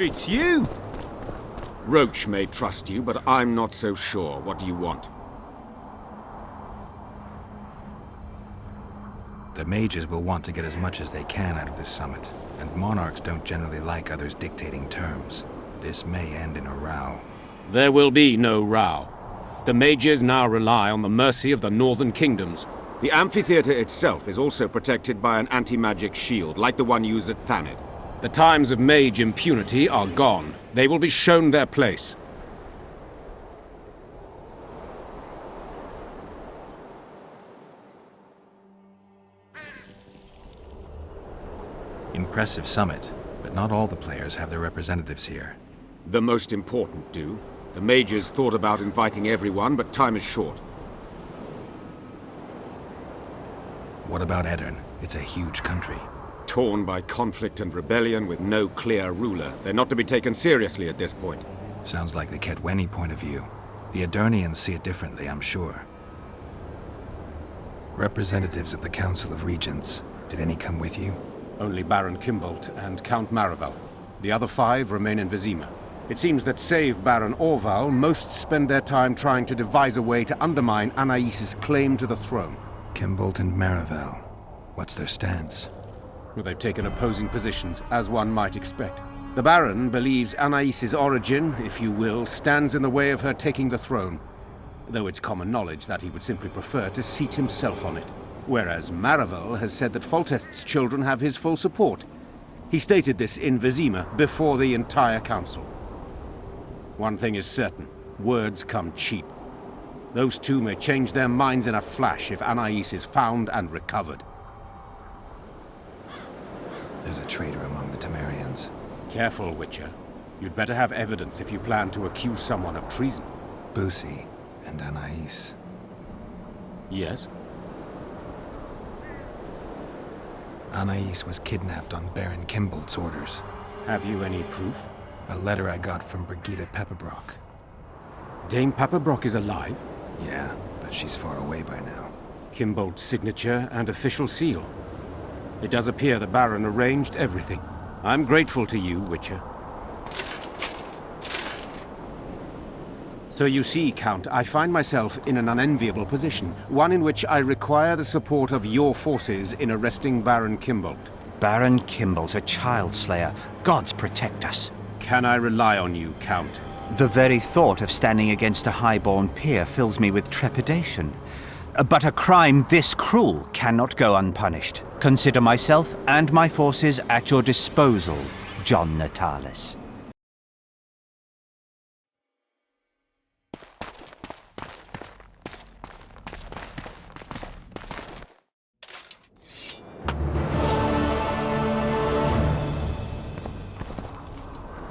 It's you!
Roach may trust you, but I'm not so sure. What do you want?
The mages will want to get as much as they can out of this summit, and monarchs don't generally like others dictating terms. This may end in a row.
There will be no row. The mages now rely on the mercy of the northern kingdoms. The amphitheater itself is also protected by an anti-magic shield, like the one used at Thanedd. The times of mage impunity are gone. They will be shown their place.
Impressive summit, but not all the players have their representatives here.
The most important do. The mages thought about inviting everyone, but time is short.
What about Aedirn? It's a huge country.
Torn by conflict and rebellion with no clear ruler. They're not to be taken seriously at this point.
Sounds like the Kaedweni point of view. The Aedirnians see it differently, I'm sure. Representatives of the Council of Regents, did any come with you?
Only Baron Kimbolt and Count Maravel. The other 5 remain in Vizima. It seems that save Baron Orval, most spend their time trying to devise a way to undermine Anais' claim to the throne.
Kimbolt and Maravel. What's their stance?
Well, they've taken opposing positions, as one might expect. The Baron believes Anais' origin, if you will, stands in the way of her taking the throne, though it's common knowledge that he would simply prefer to seat himself on it. Whereas Maravel has said that Foltest's children have his full support. He stated this in Vizima before the entire council. One thing is certain, words come cheap. Those two may change their minds in a flash if Anais is found and recovered.
There's a traitor among the Temerians.
Careful, Witcher. You'd better have evidence if you plan to accuse someone of treason.
Busi and Anais.
Yes?
Anais was kidnapped on Baron Kimbolt's orders.
Have you any proof?
A letter I got from Brigitte Pepperbrock.
Dame Pepperbrock is alive?
Yeah, but she's far away by now.
Kimbolt's signature and official seal. It does appear the Baron arranged everything. I'm grateful to you, Witcher. So you see, Count, I find myself in an unenviable position, one in which I require the support of your forces in arresting Baron Kimbolt.
Baron Kimbolt, a child slayer. Gods protect us.
Can I rely on you, Count?
The very thought of standing against a highborn peer fills me with trepidation. But a crime this cruel cannot go unpunished. Consider myself and my forces at your disposal, John Natalis.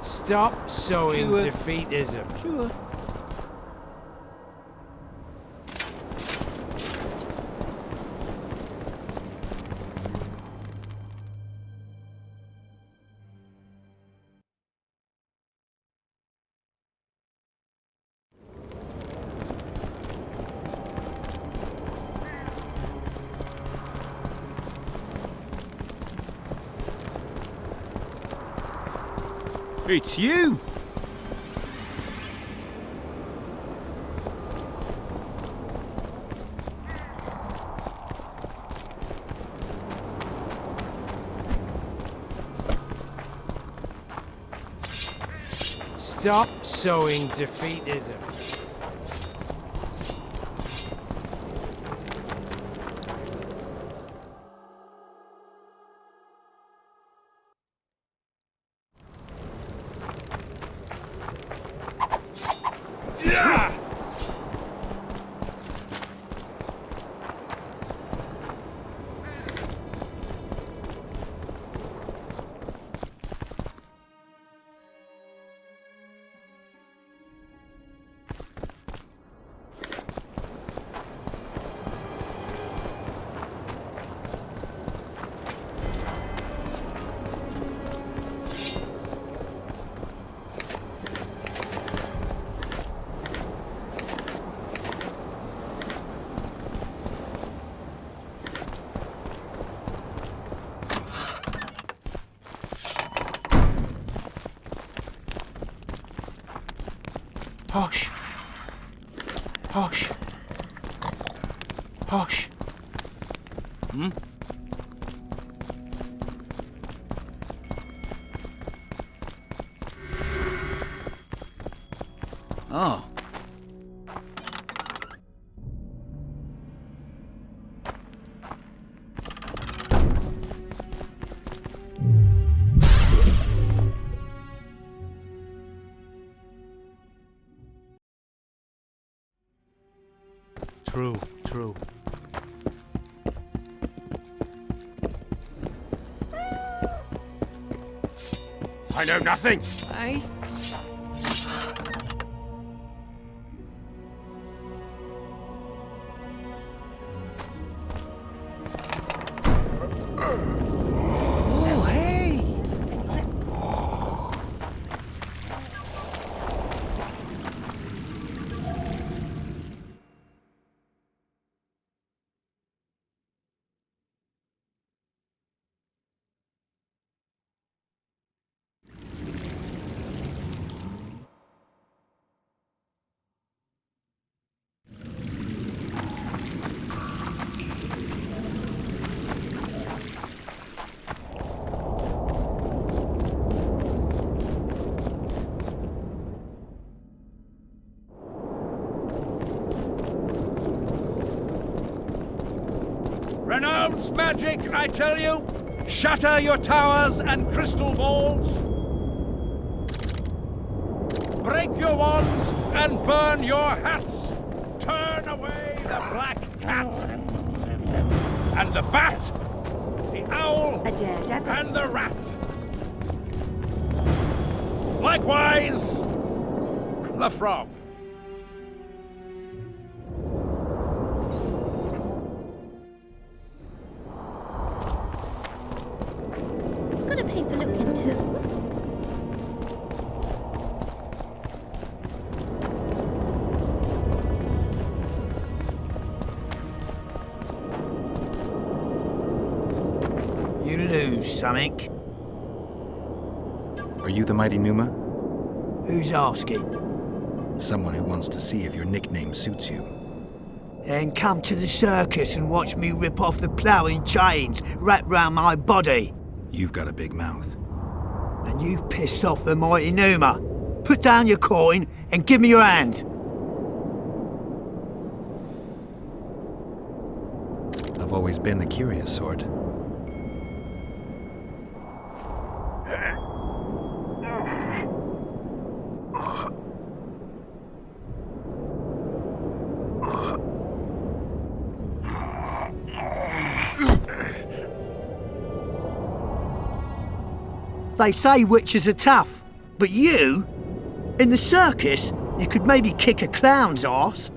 Stop sowing defeatism.
Sure.
It's you! Stop sowing defeatism.
Hush. Hush. Hush.
Hmm? Oh.
True, true.
I know nothing.
Aye?
Oh, hey!
Renounce magic, I tell you! Shatter your towers and crystal balls! Break your wands and burn your hats! Turn away the black cat! And the bat! The owl!
A daredevil.
And the rat! Likewise, the frog!
Gotta pay for looking too.
You lose, something.
Are you the mighty Numa?
Who's asking?
Someone who wants to see if your nickname suits you.
Then come to the circus and watch me rip off the ploughing chains wrapped round my body.
You've got a big mouth.
And you've pissed off the mighty Numa. Put down your coin and give me your hand.
I've always been the curious sort.
They say witches are tough, but you? In the circus, you could maybe kick a clown's arse.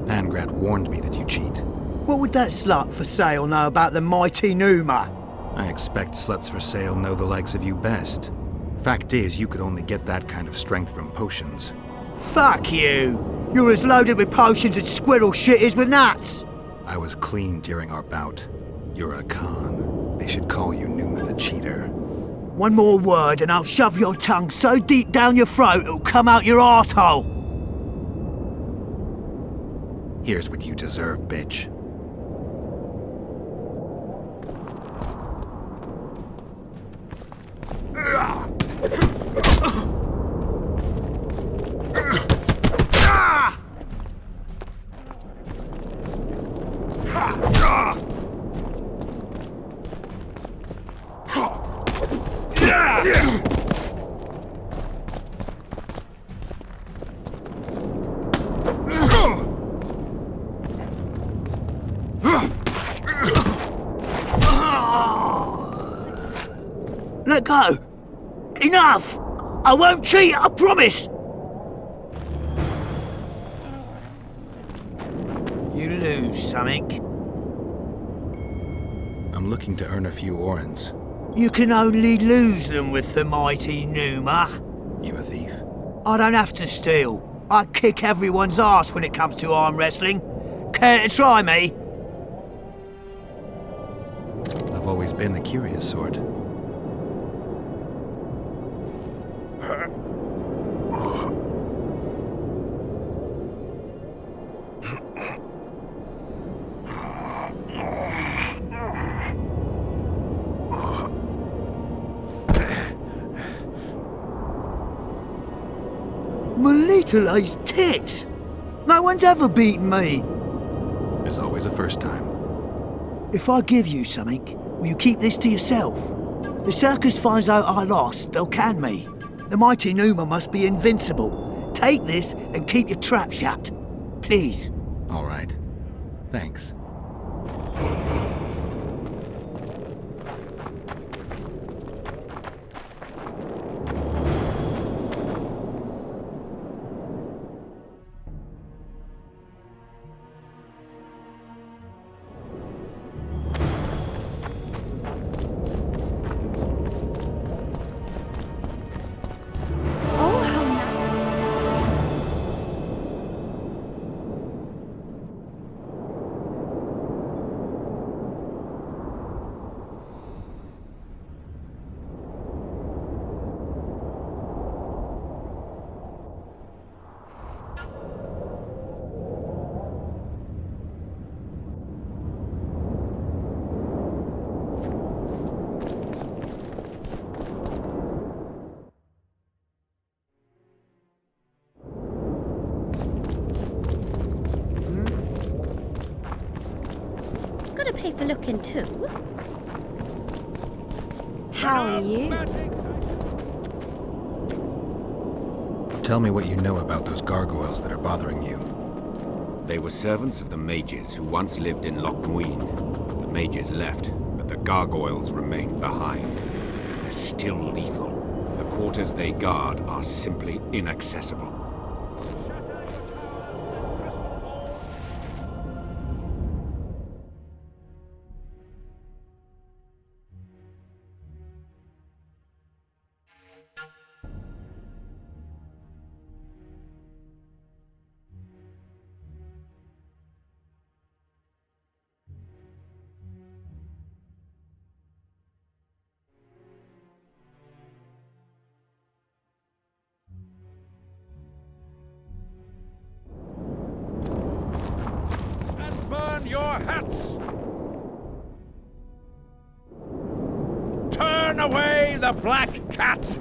Pangrat warned me that you cheat.
What would that slut for sale know about the mighty Numa?
I expect sluts for sale know the likes of you best. Fact is, you could only get that kind of strength from potions.
Fuck you! You're as loaded with potions as squirrel shit is with nuts!
I was clean during our bout. You're a con. They should call you Numa the Cheater.
One more word and I'll shove your tongue so deep down your throat it'll come out your arsehole.
Here's what you deserve, bitch.
Let go! Enough! I won't cheat, I promise! You lose, something.
I'm looking to earn a few orens.
You can only lose them with the mighty Numa.
You a thief?
I don't have to steal. I kick everyone's ass when it comes to arm wrestling. Care to try me?
I've always been the curious sort.
My little ace tits! No one's ever beaten me!
There's always a first time.
If I give you something, will you keep this to yourself? The circus finds out I lost, they'll can me. The mighty Numa must be invincible. Take this and keep your trap shut. Please.
All right. Thanks.
Gotta pay for looking too. How are you?
Tell me what you know about those gargoyles that are bothering you.
They were servants of the mages who once lived in Loch Muin. The mages left, but the gargoyles remained behind. They're still lethal. The quarters they guard are simply inaccessible.
Burn your hats! Turn away the black cat!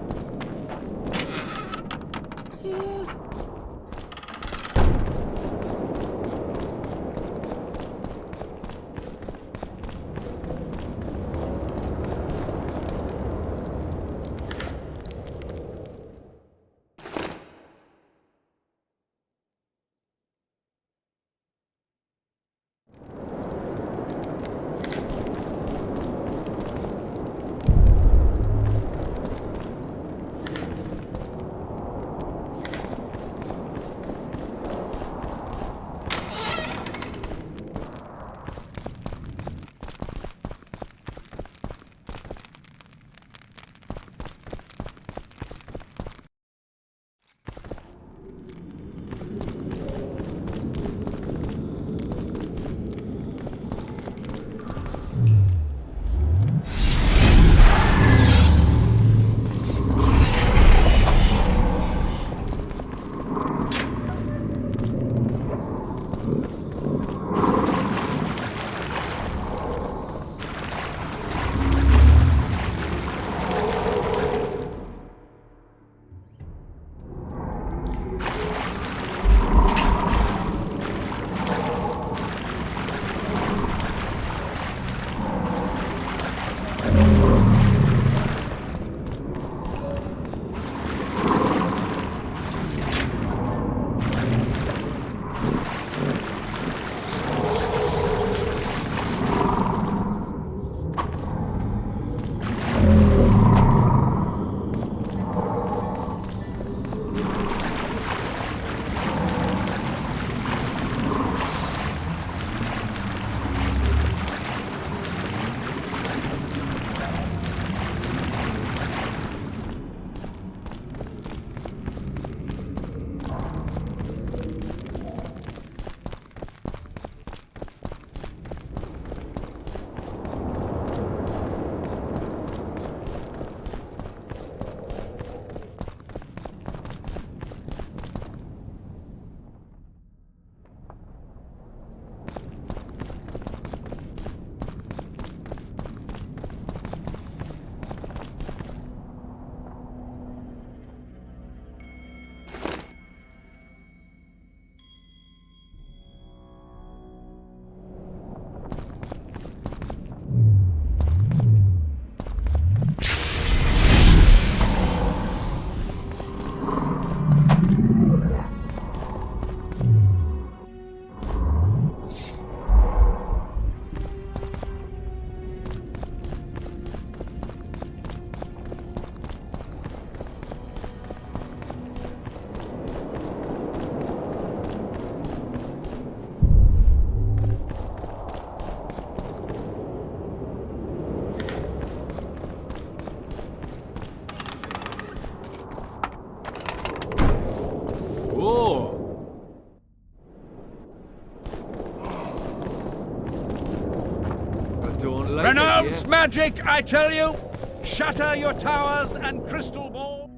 Bounce magic, I tell you! Shatter your towers and crystal balls!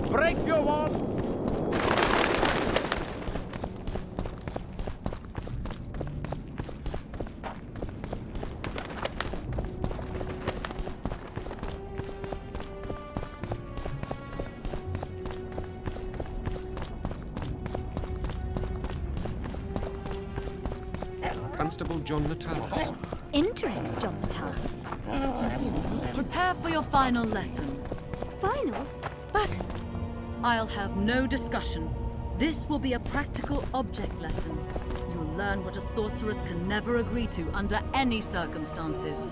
Break your wand!
Constable John Natalis.
Interrex, John Natalis.
Prepare for your final lesson.
Final?
But I'll have no discussion. This will be a practical object lesson. You'll learn what a sorceress can never agree to under any circumstances.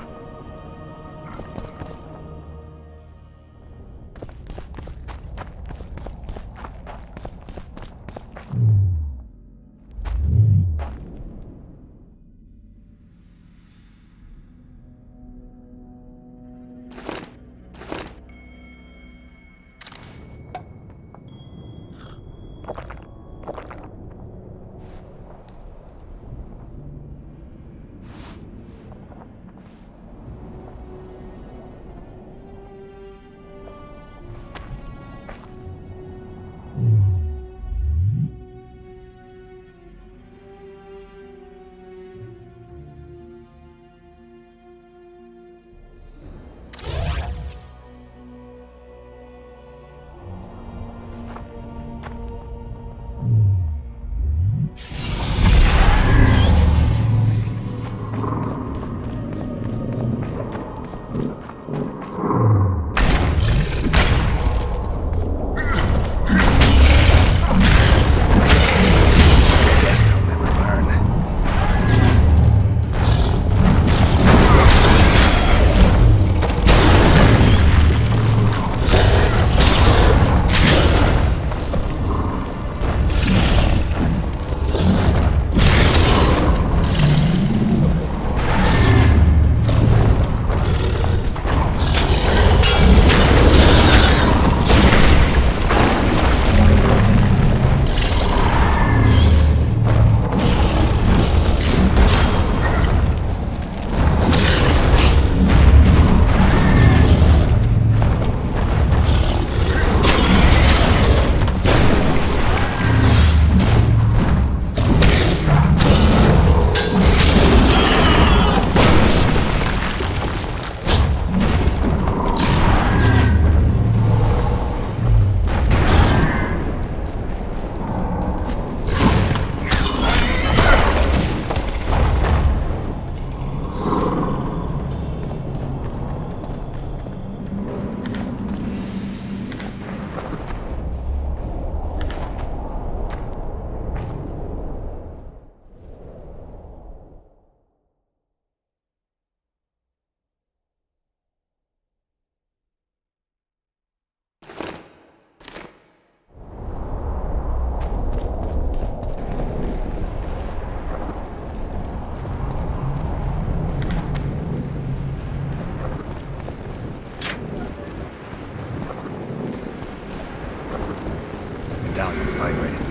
Medallion's vibrating.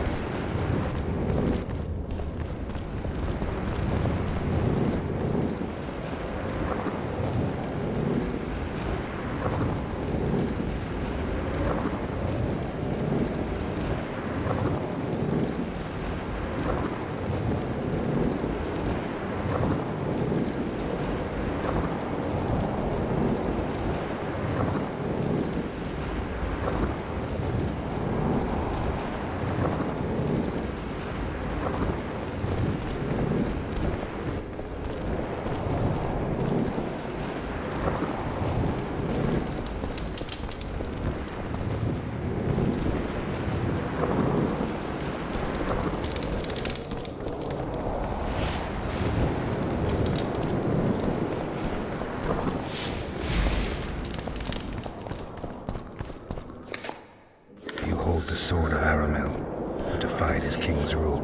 The sword of Aramil, who defied his king's rule.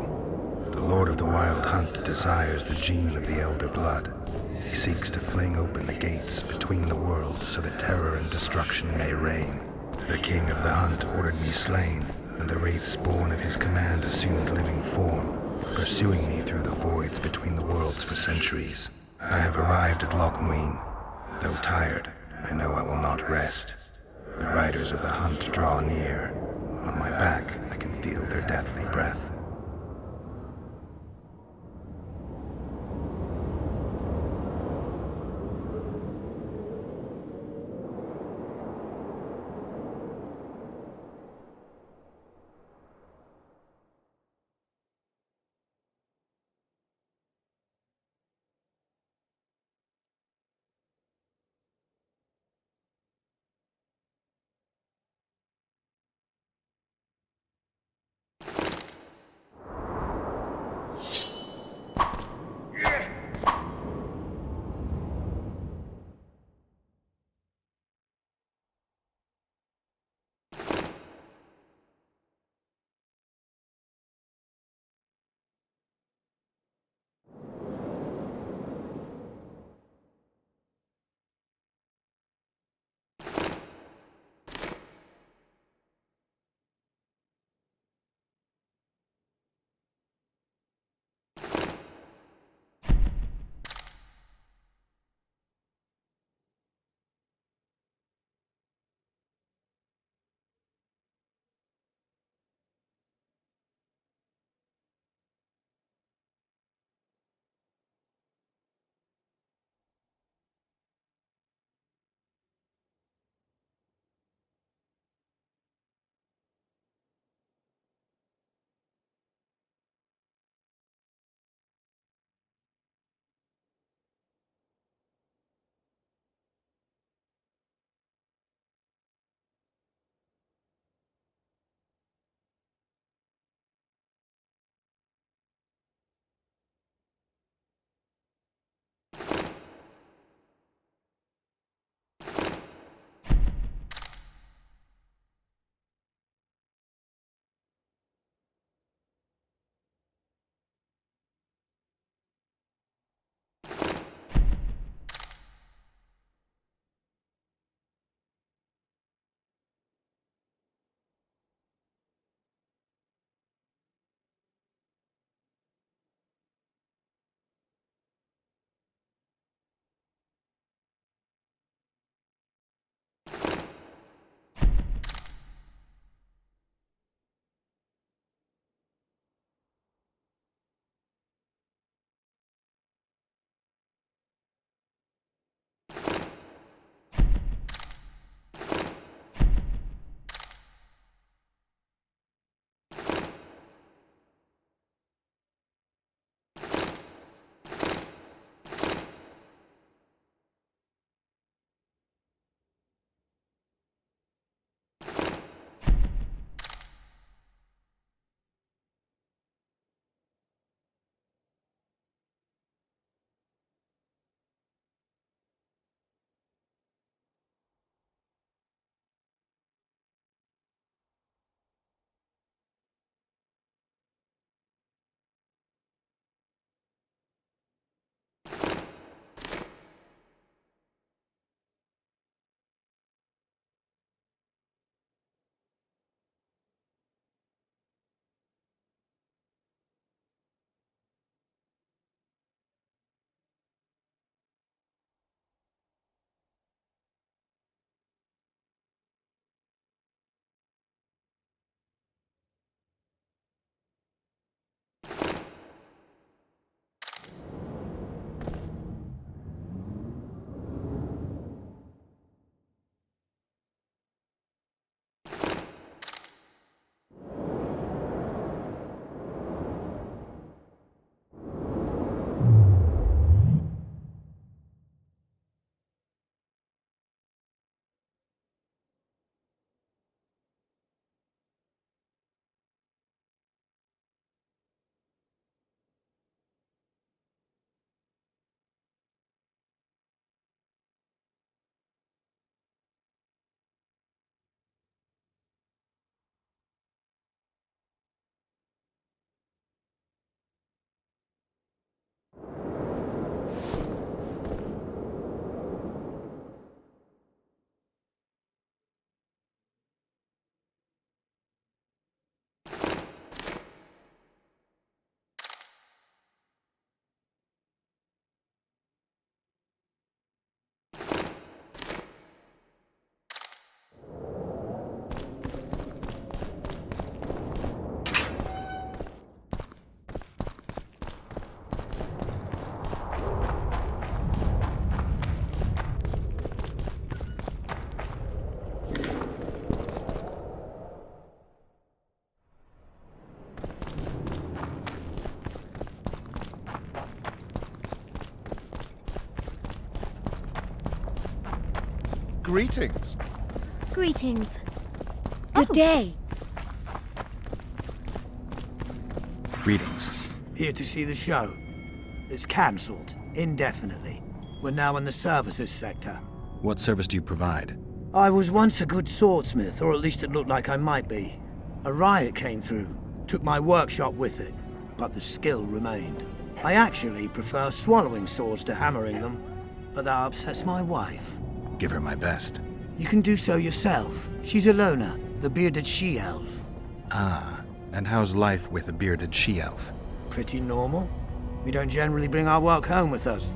The Lord of the Wild Hunt desires the gene of the Elder Blood. He seeks to fling open the gates between the worlds so that terror and destruction may reign. The King of the Hunt ordered me slain, and the wraiths born of his command assumed living form. pursuing me through the voids between the worlds for centuries. I have arrived at Loch Muin. Though tired, I know I will not rest. The riders of the hunt draw near. On my back, I can feel their deathly breath.
Greetings.
Greetings. Good day.
Greetings.
Here to see the show. It's cancelled, indefinitely. We're now in the services sector.
What service do you provide?
I was once a good swordsmith, or at least it looked like I might be. A riot came through, took my workshop with it, but the skill remained. I actually prefer swallowing swords to hammering them, but that upsets my wife.
Give her my best.
You can do so yourself. She's Alona, the bearded she-elf.
Ah, and how's life with a bearded she-elf?
Pretty normal. We don't generally bring our work home with us.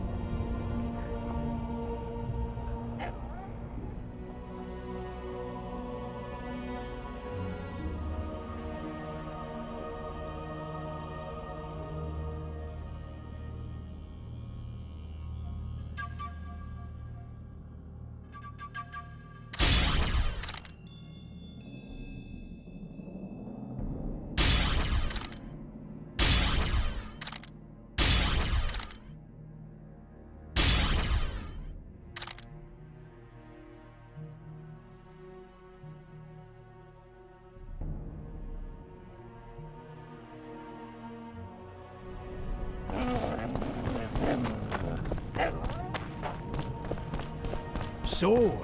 So,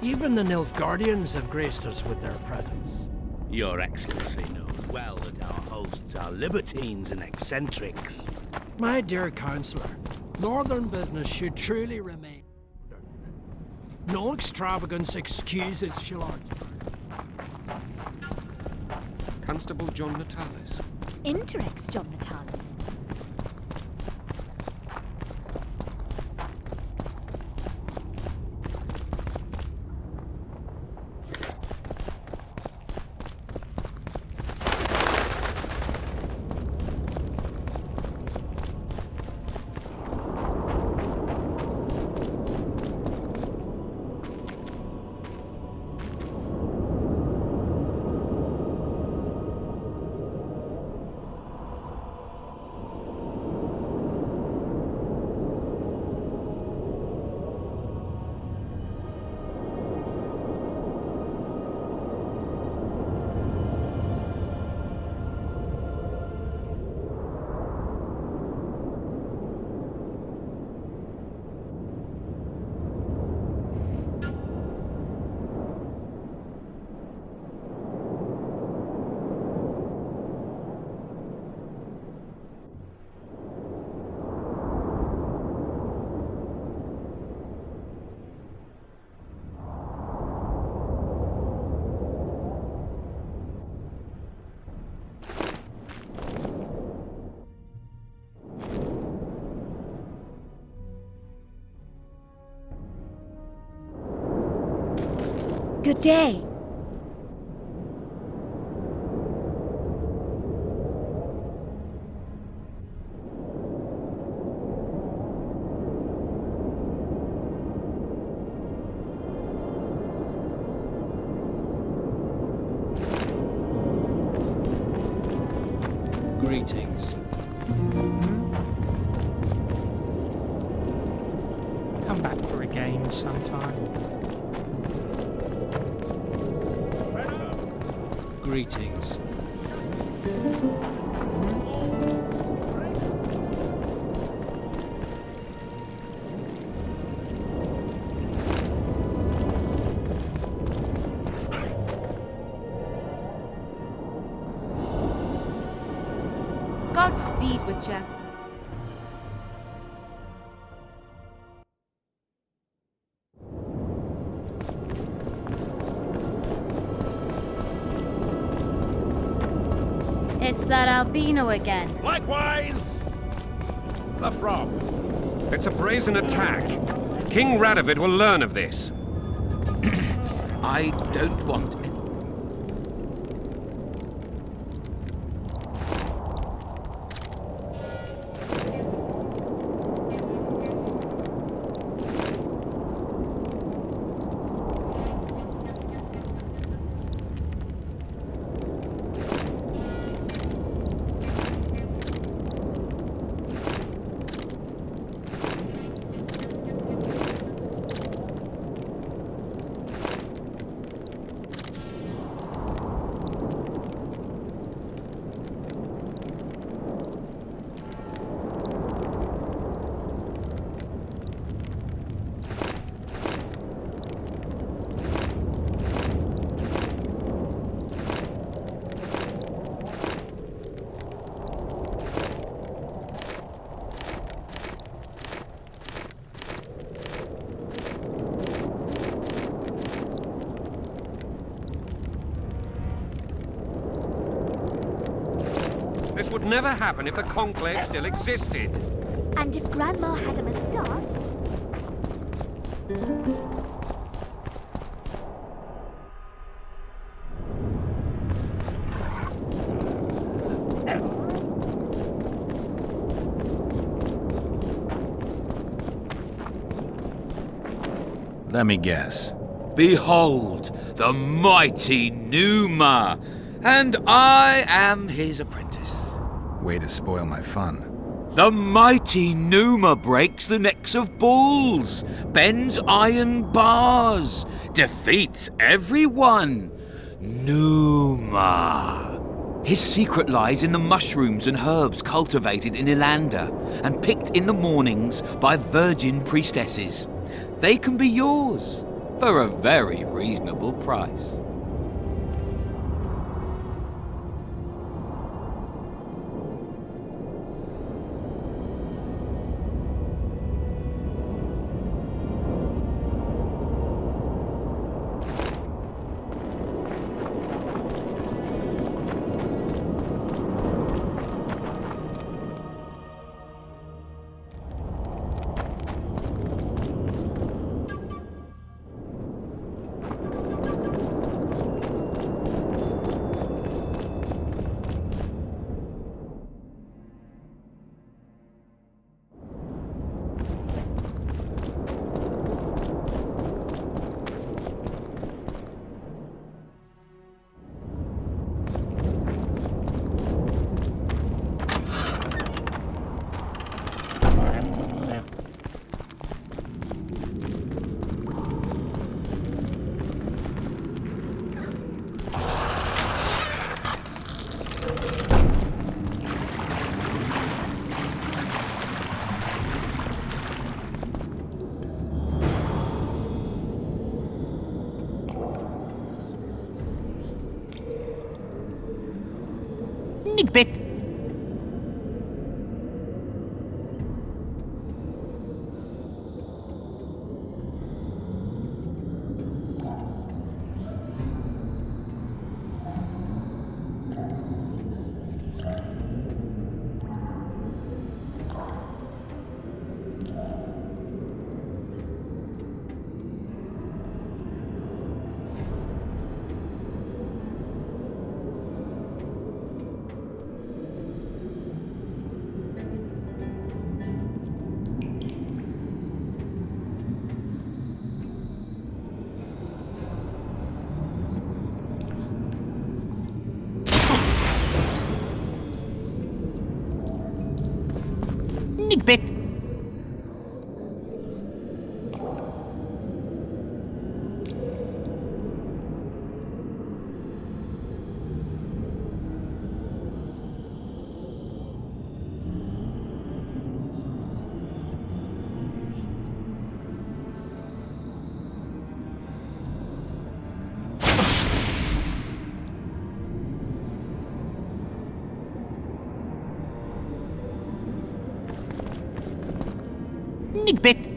even the Nilfgaardians have graced us with their presence.
Your Excellency knows well that our hosts are libertines and eccentrics.
My dear Councillor, Northern business should truly remain Northern. No extravagance excuses Shillard.
Constable John Natalis.
Interex John Natalis.
Good day.
Greetings.
Come back for a game sometime.
Greetings.
Godspeed, Witcher.
It's that albino again.
Likewise, the frog.
It's a brazen attack. King Radovid will learn of this.
I don't want it.
This would never happen if the Conclave still existed.
And if Grandma had a moustache...
Let me guess.
Behold, the mighty Numa, and I am his apprentice.
Way to spoil my fun.
The mighty Numa breaks the necks of bulls, bends iron bars, defeats everyone. Numa. His secret lies in the mushrooms and herbs cultivated in Ilanda and picked in the mornings by virgin priestesses. They can be yours for a very reasonable price.
Nigbit. Nigbit. Nigbit.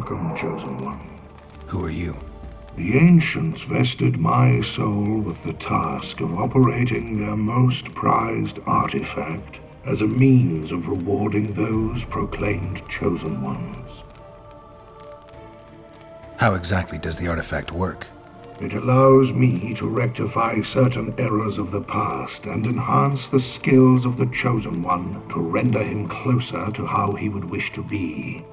Welcome, Chosen One.
Who are you?
The Ancients vested my soul with the task of operating their most prized artifact as a means of rewarding those proclaimed Chosen Ones.
How exactly does the artifact work?
It allows me to rectify certain errors of the past and enhance the skills of the Chosen One to render him closer to how he would wish to be.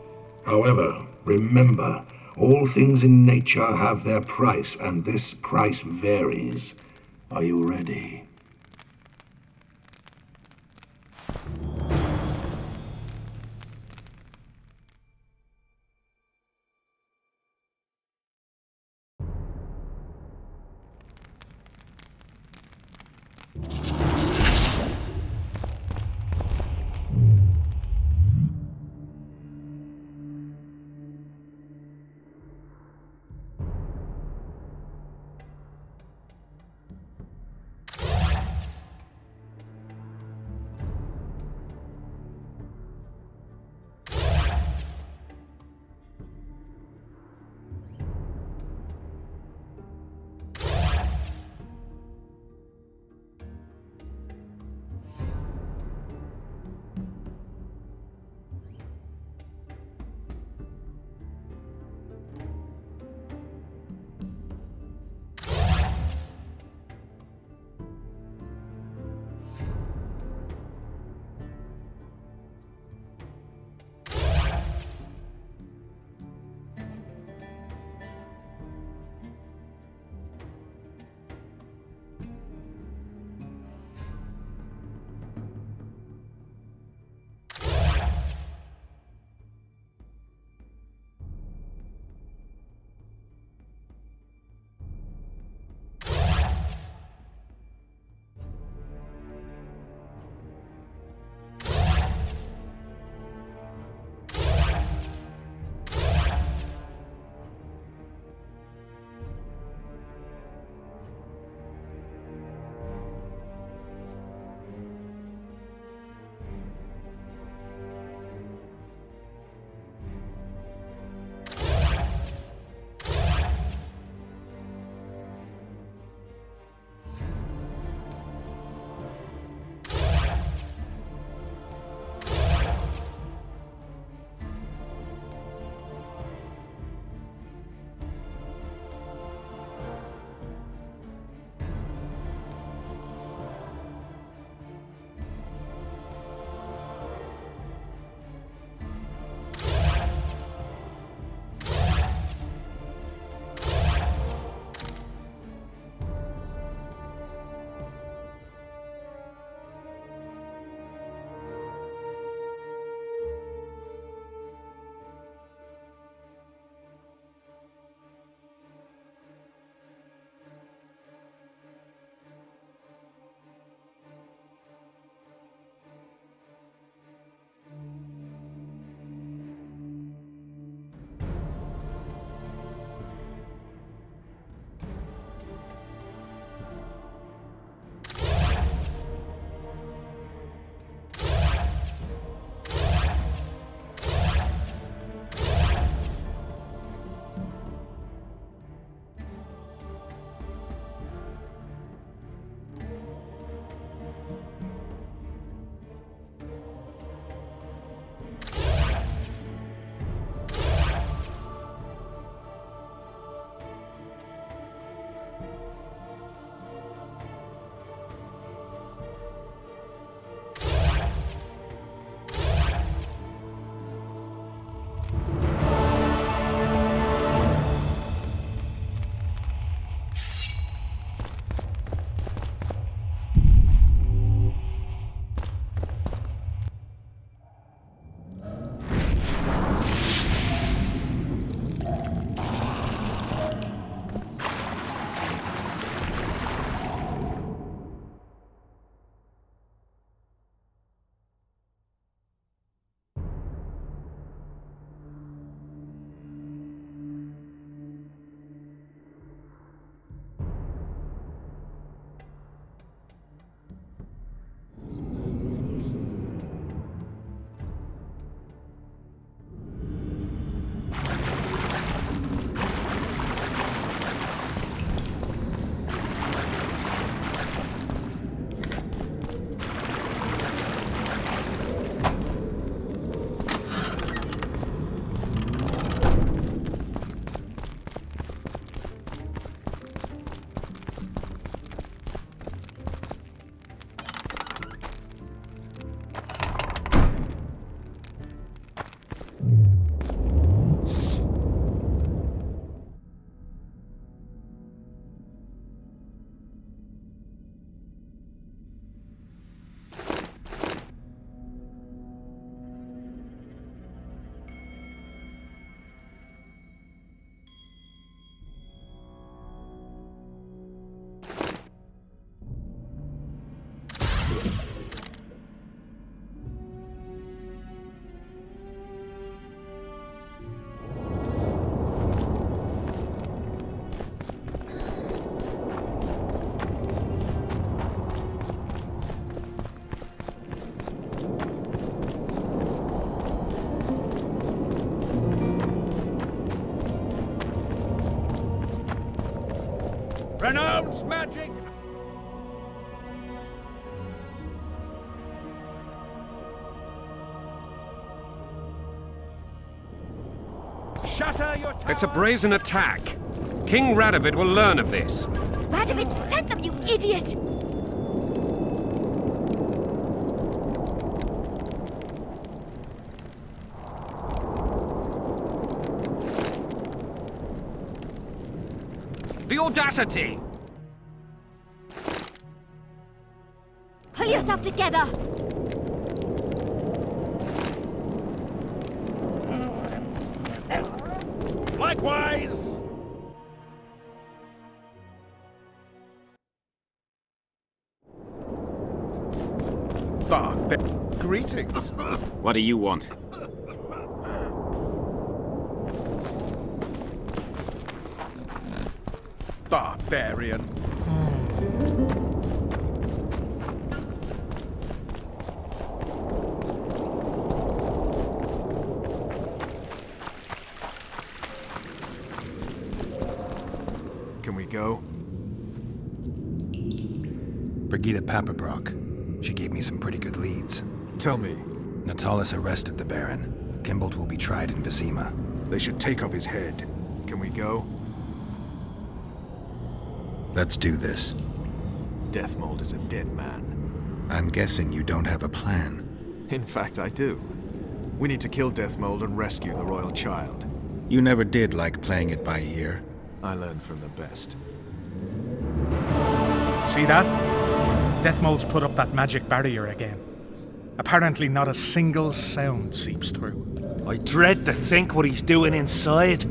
However, remember, all things in nature have their price, and this price varies. Are you ready?
Pronounce magic! Shatter your tower!
It's a brazen attack. King Radovid will learn of this.
Radovid sent them, you idiot!
The audacity!
Pull yourself together!
Likewise!
Greetings.
What do you want?
Barbarian. Can we go?
Brigida Paperbrock. She gave me some pretty good leads.
Tell me.
Natalis arrested the Baron. Kimbold will be tried in Vizima.
They should take off his head. Can we go?
Let's do this.
Deathmold is a dead man.
I'm guessing you don't have a plan.
In fact, I do. We need to kill Deathmold and rescue the royal child.
You never did like playing it by ear.
I learned from the best.
See that? Deathmold's put up that magic barrier again. Apparently not a single sound seeps through.
I dread to think what he's doing inside.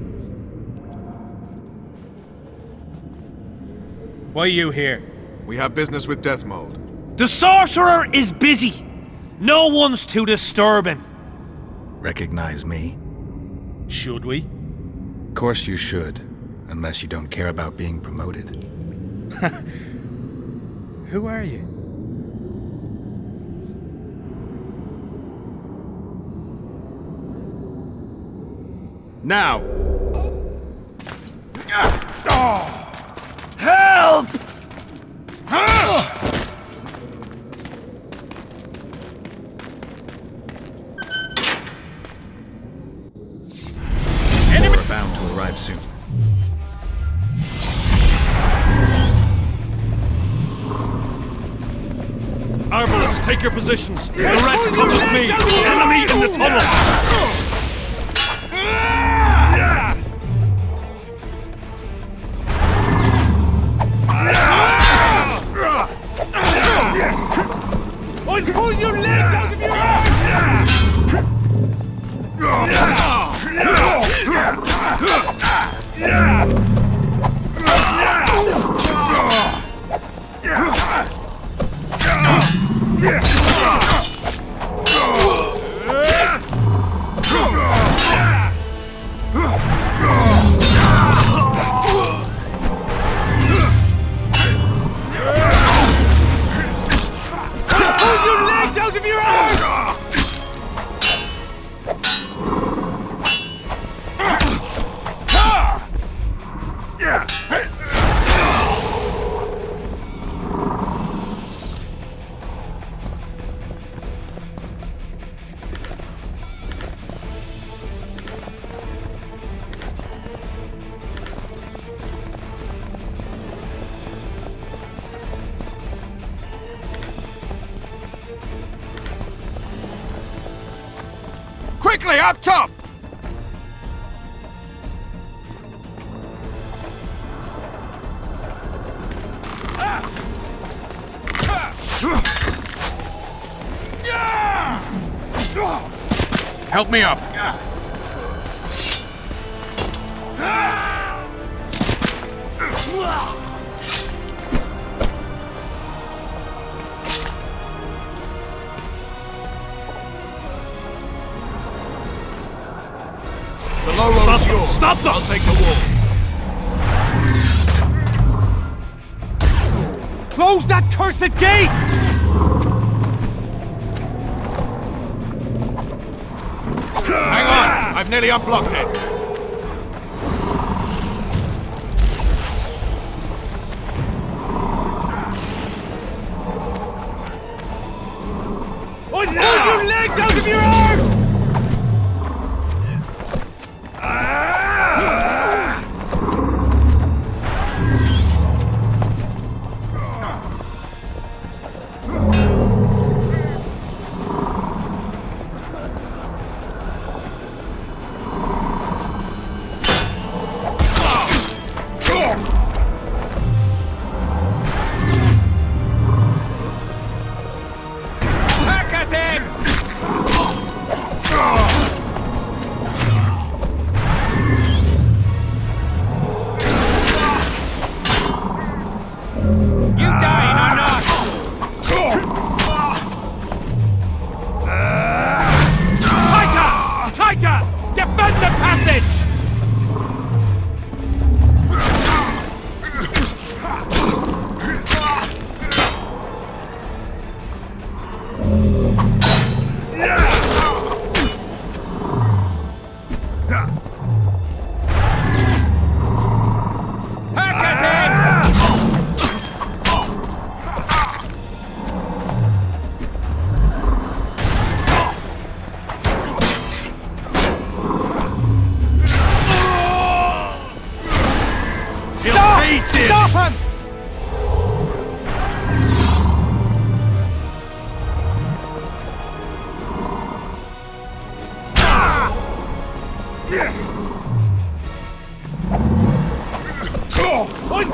Why are you here?
We have business with Deathmold.
The sorcerer is busy. No one's to disturb him.
Recognize me?
Should we?
Of course you should, unless you don't care about being promoted.
Who are you?
Now!
Help!
We're bound to arrive soon.
Arbalists, take your positions. The rest come with me. Enemy in the tunnel.
I'll pull your legs out of your ass!
Quickly, up top! Help me up.
The low road's yours.
Stop them!
I'll take the walls.
Close that cursed gate!
Hang on! I've nearly unblocked it.
out of your arms!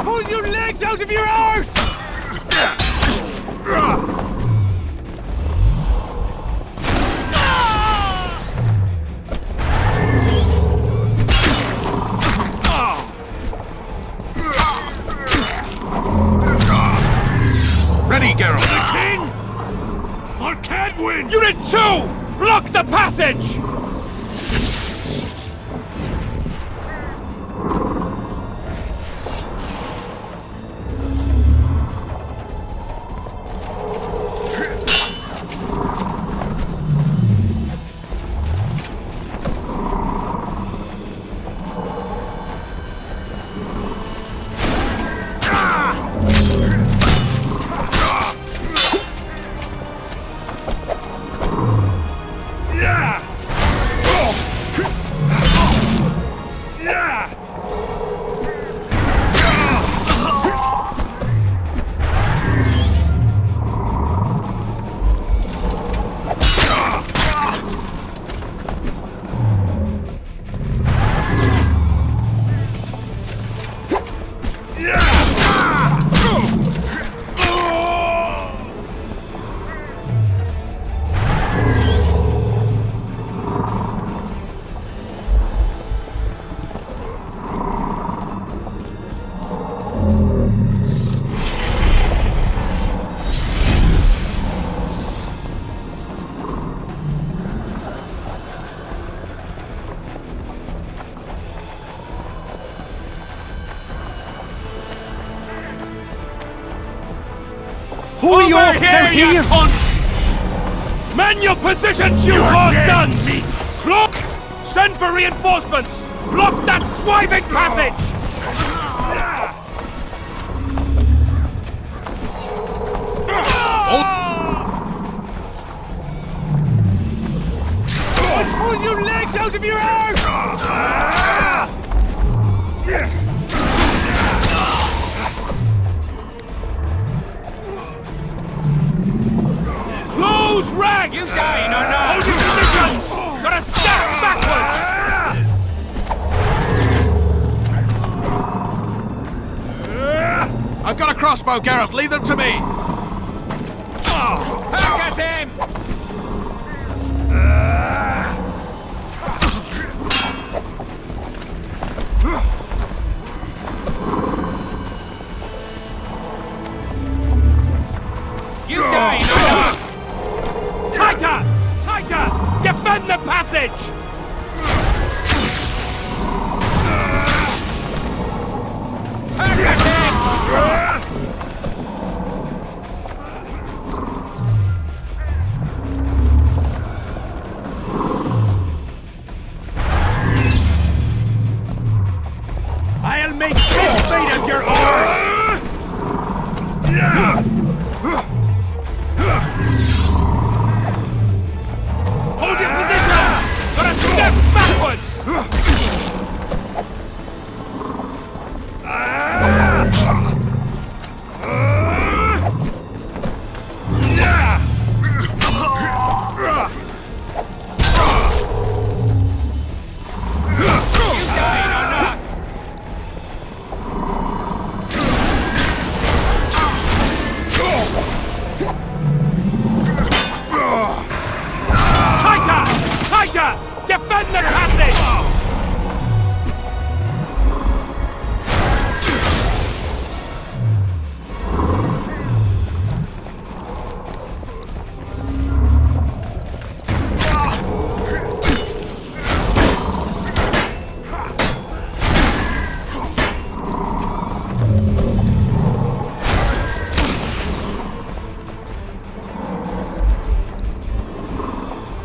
Pull your legs out of your arse! Ready, Geralt. The king? For Cadwyn! Unit 2! Block the passage!
Over here, you
cunts! Man your positions, you whore sons! Cloak! Send for reinforcements! Block that swiving passage! Pull your legs out of your arms! Close rank! You dying or not? Hold your positions! Gotta step backwards!
I've got a crossbow, Geralt. Leave them to me.
Hack at him! You dying or not? Tighter! Tighter! Defend the passage! Hack at him! I'll make this made of your arse! Tiger! Defend the passage!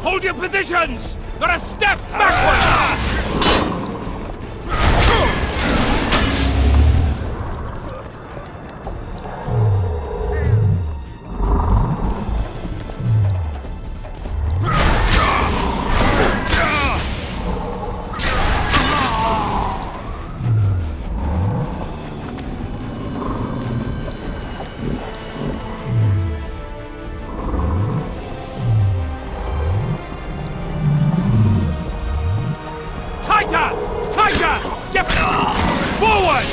Hold your positions! Not a step backwards! Tiger! Get forward!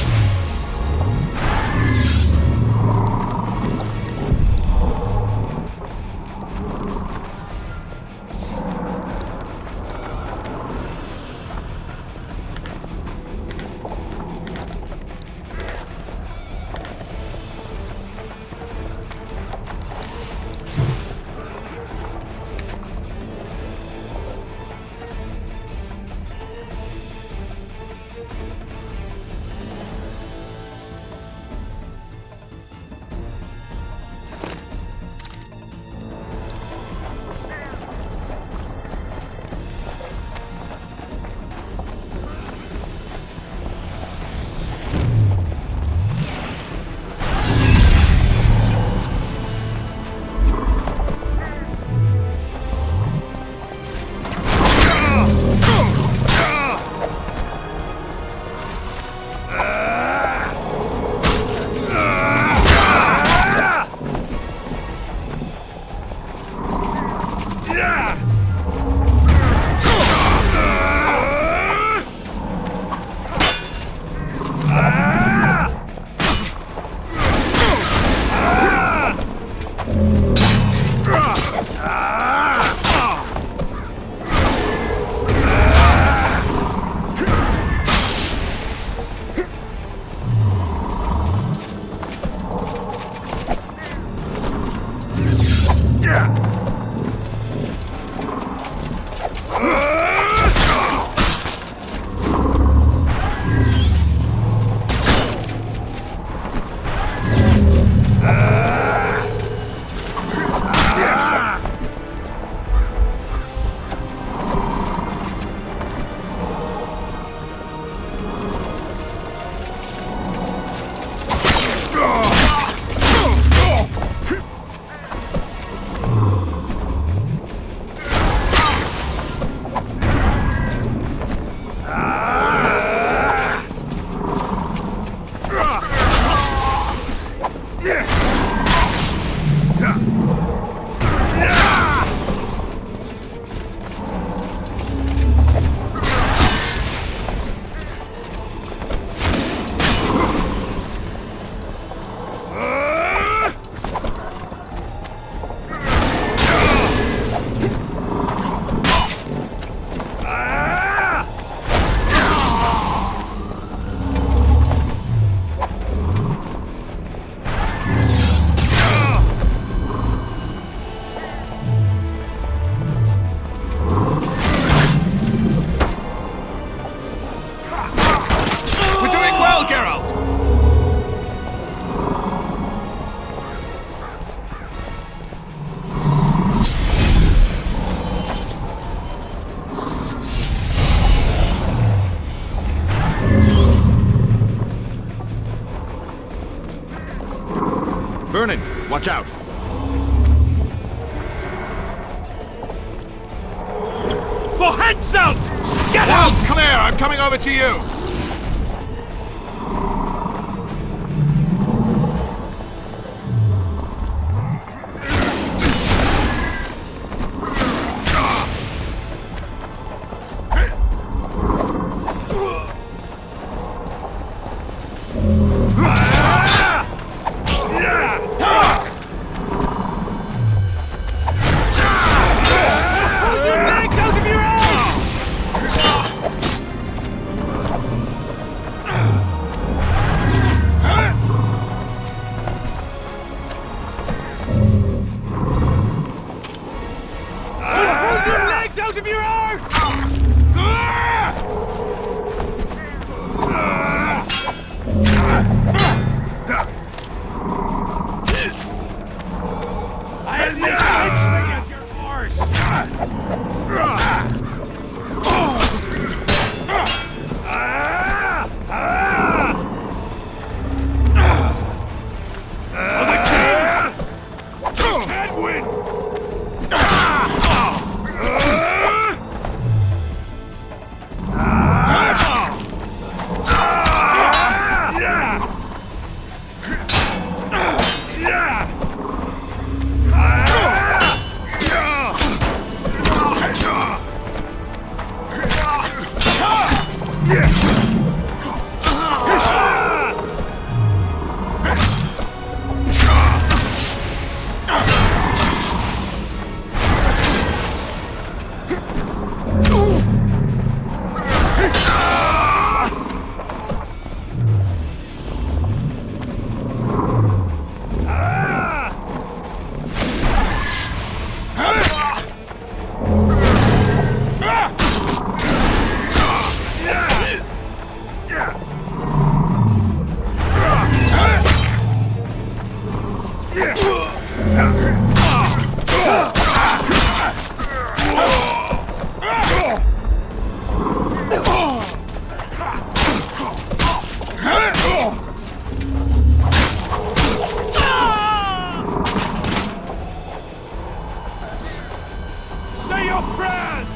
Vernon, watch out!
For Henselt! Get out!
Wall's clear! I'm coming over to you!
Hold your legs out of your eyes! Say your prayers!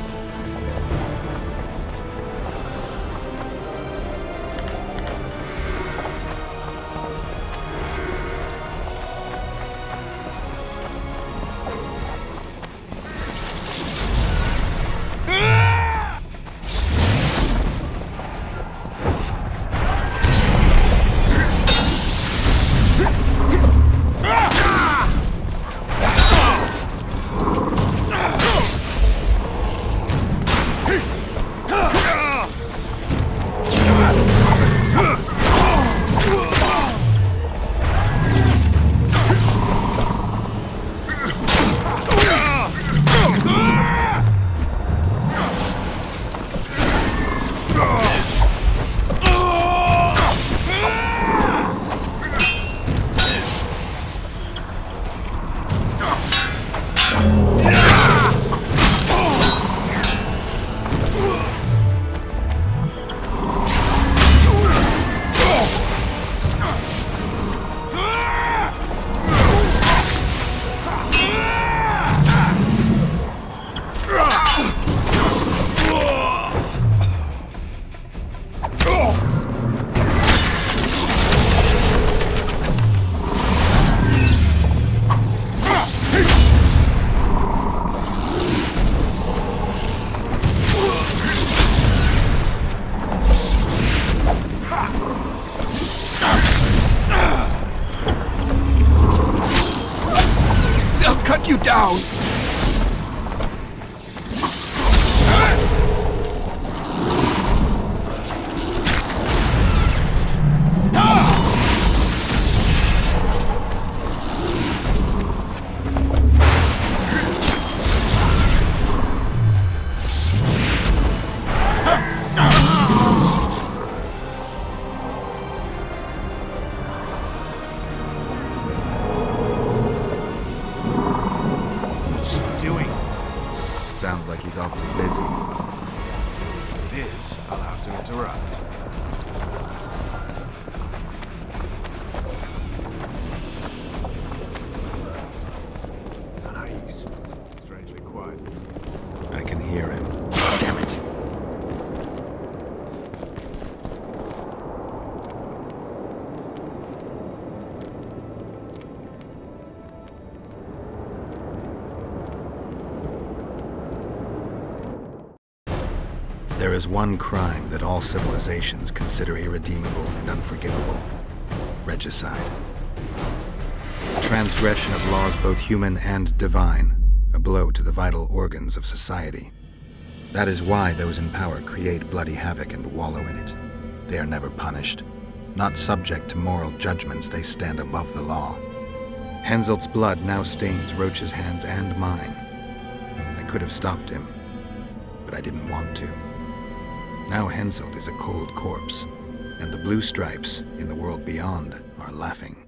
You down! Sounds like he's awfully busy.
If it is, I'll have to interrupt. Nice. Strangely quiet.
I can hear him. Damn it. There is one crime that all civilizations consider irredeemable and unforgivable: regicide. Transgression of laws both human and divine, a blow to the vital organs of society. That is why those in power create bloody havoc and wallow in it. They are never punished. Not subject to moral judgments, they stand above the law. Henselt's blood now stains Roach's hands and mine. I could have stopped him, but I didn't want to. Now Henselt is a cold corpse, and the blue stripes in the world beyond are laughing.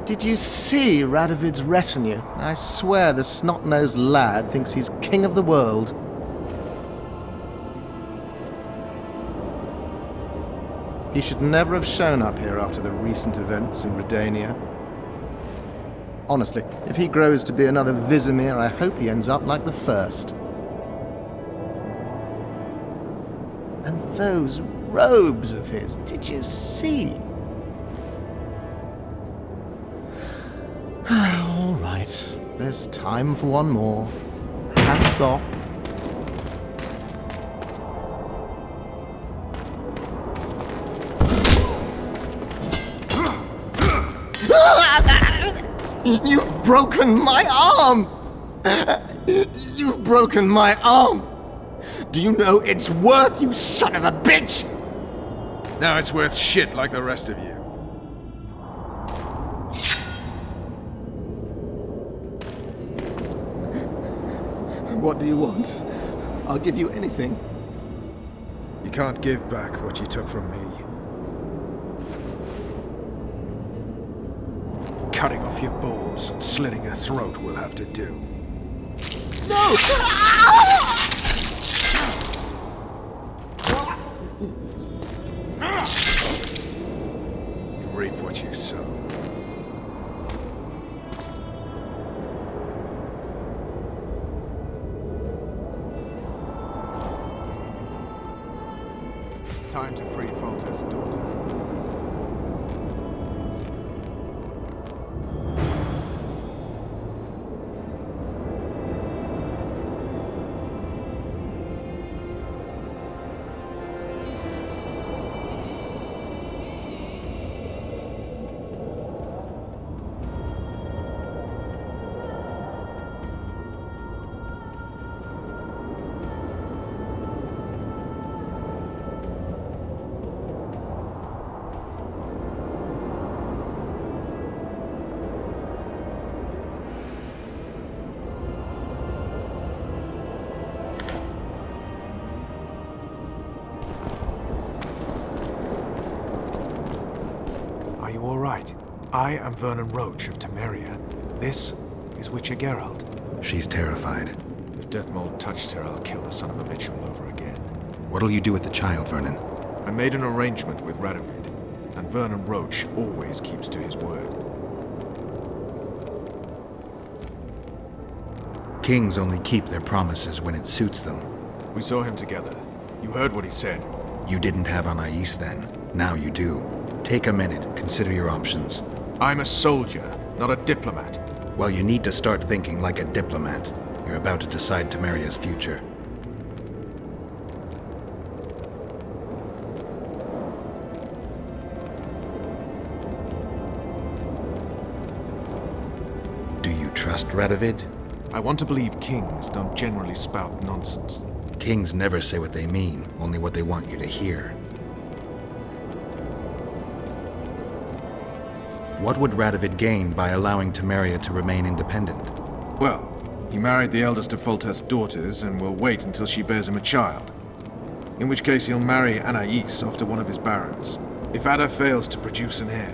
Did you see Radovid's retinue? I swear the snot-nosed lad thinks he's king of the world. He should never have shown up here after the recent events in Redania. Honestly, if he grows to be another Vizimir, I hope he ends up like the first. And those robes of his, did you see? All right, there's time for one more. Hats off. You've broken my arm! You've broken my arm! Do you know it's worth, you son of a bitch?
Now it's worth shit like the rest of you.
What do you want? I'll give you anything.
You can't give back what you took from me. Cutting off your balls and slitting your throat will have to do.
No!
You reap what you sow. Time to free Foltest's daughter. Are you all right? I am Vernon Roach of Temeria. This is Witcher Geralt.
She's terrified.
If Deathmold touched her, I'll kill the son of a bitch all over again.
What'll you do with the child, Vernon?
I made an arrangement with Radovid, and Vernon Roach always keeps to his word.
Kings only keep their promises when it suits them.
We saw him together. You heard what he said.
You didn't have Anais then. Now you do. Take a minute. Consider your options.
I'm a soldier, not a diplomat.
Well, you need to start thinking like a diplomat. You're about to decide Temeria's future. Do you trust Radovid?
I want to believe kings don't generally spout nonsense.
Kings never say what they mean, only what they want you to hear. What would Radovid gain by allowing Temeria to remain independent?
Well, he married the eldest of Foltest's daughters and will wait until she bears him a child. In which case he'll marry Anais off to one of his barons. If Ada fails to produce an heir,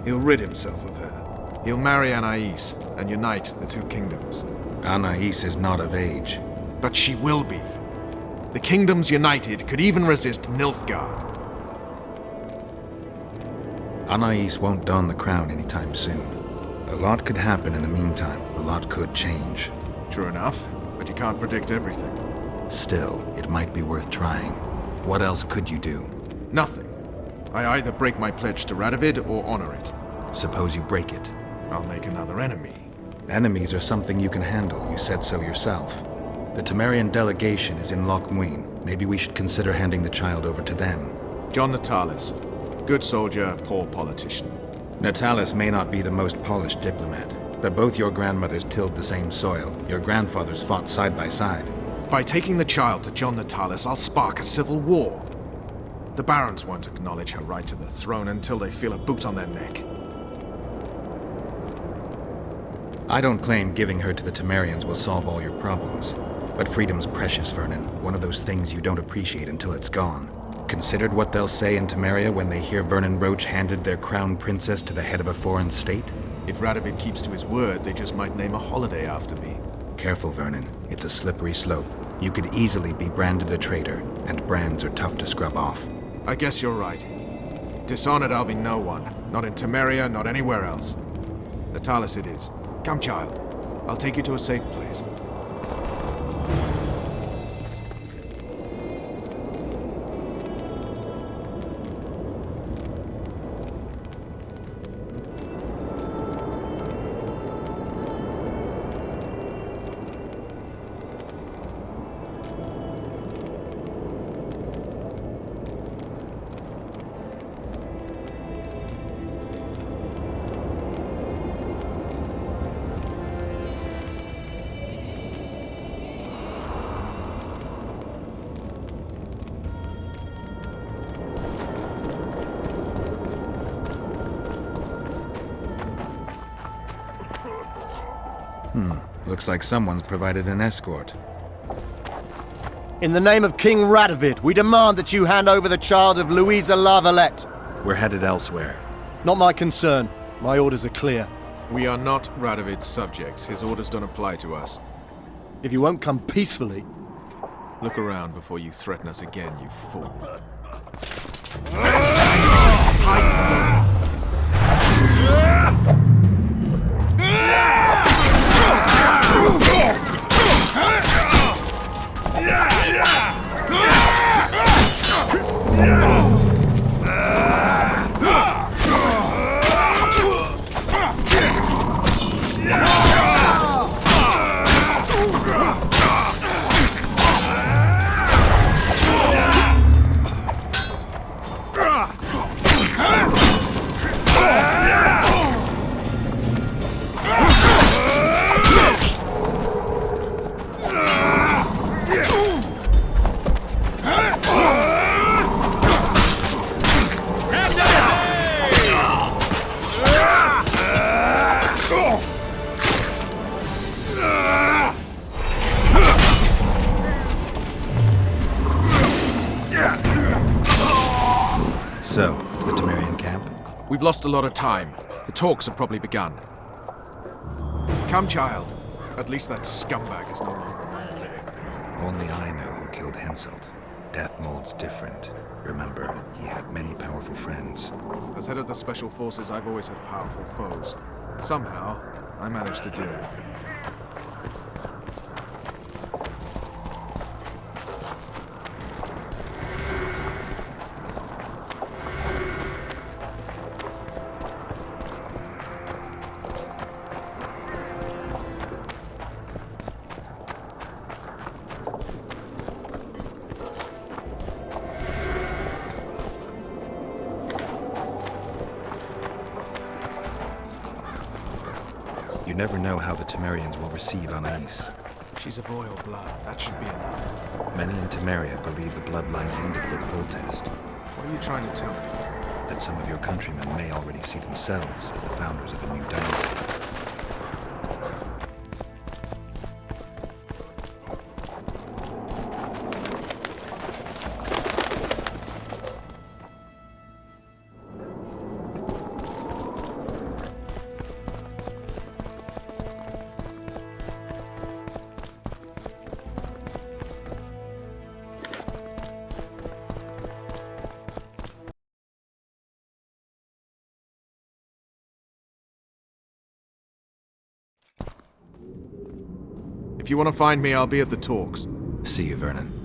he'll rid himself of her. He'll marry Anais and unite the two kingdoms.
Anais is not of age.
But she will be. The kingdoms united could even resist Nilfgaard.
Anais won't don the crown anytime soon. A lot could happen in the meantime. A lot could change.
True enough, but you can't predict everything.
Still, it might be worth trying. What else could you do?
Nothing. I either break my pledge to Radovid or honor it.
Suppose you break it.
I'll make another enemy.
Enemies are something you can handle. You said so yourself. The Temerian delegation is in Loch Muin. Maybe we should consider handing the child over to them.
John Natalis. Good soldier, poor politician.
Natalis may not be the most polished diplomat, but both your grandmothers tilled the same soil. Your grandfathers fought side by side.
By taking the child to John Natalis, I'll spark a civil war. The barons won't acknowledge her right to the throne until they feel a boot on their neck.
I don't claim giving her to the Temerians will solve all your problems. But freedom's precious, Vernon. One of those things you don't appreciate until it's gone. Considered what they'll say in Temeria when they hear Vernon Roach handed their crown princess to the head of a foreign state?
If Radovid keeps to his word, they just might name a holiday after me.
Careful, Vernon. It's a slippery slope. You could easily be branded a traitor, and brands are tough to scrub off.
I guess you're right. Dishonored I'll be no one. Not in Temeria, not anywhere else. Natalis it is. Come, child. I'll take you to a safe place.
Looks like someone's provided an escort.
In the name of King Radovid, we demand that you hand over the child of Louisa Lavalette.
We're headed elsewhere.
Not my concern. My orders are clear.
We are not Radovid's subjects. His orders don't apply to us.
If you won't come peacefully...
Look around before you threaten us again, you fool.
So, to the Temerian camp?
We've lost a lot of time. The talks have probably begun. Come, child. At least that scumbag is no longer among living.
Only I know who killed Henselt. Death mold's different. Remember, he had many powerful friends.
As head of the Special Forces, I've always had powerful foes. Somehow, I managed to deal with them.
You never know how the Temerians will receive Anais.
She's of royal blood. That should be enough.
Many in Temeria believe the bloodline ended with Foltest.
What are you trying to tell me?
That some of your countrymen may already see themselves as the founders of a new dynasty.
If you want to find me, I'll be at the talks.
See you, Vernon.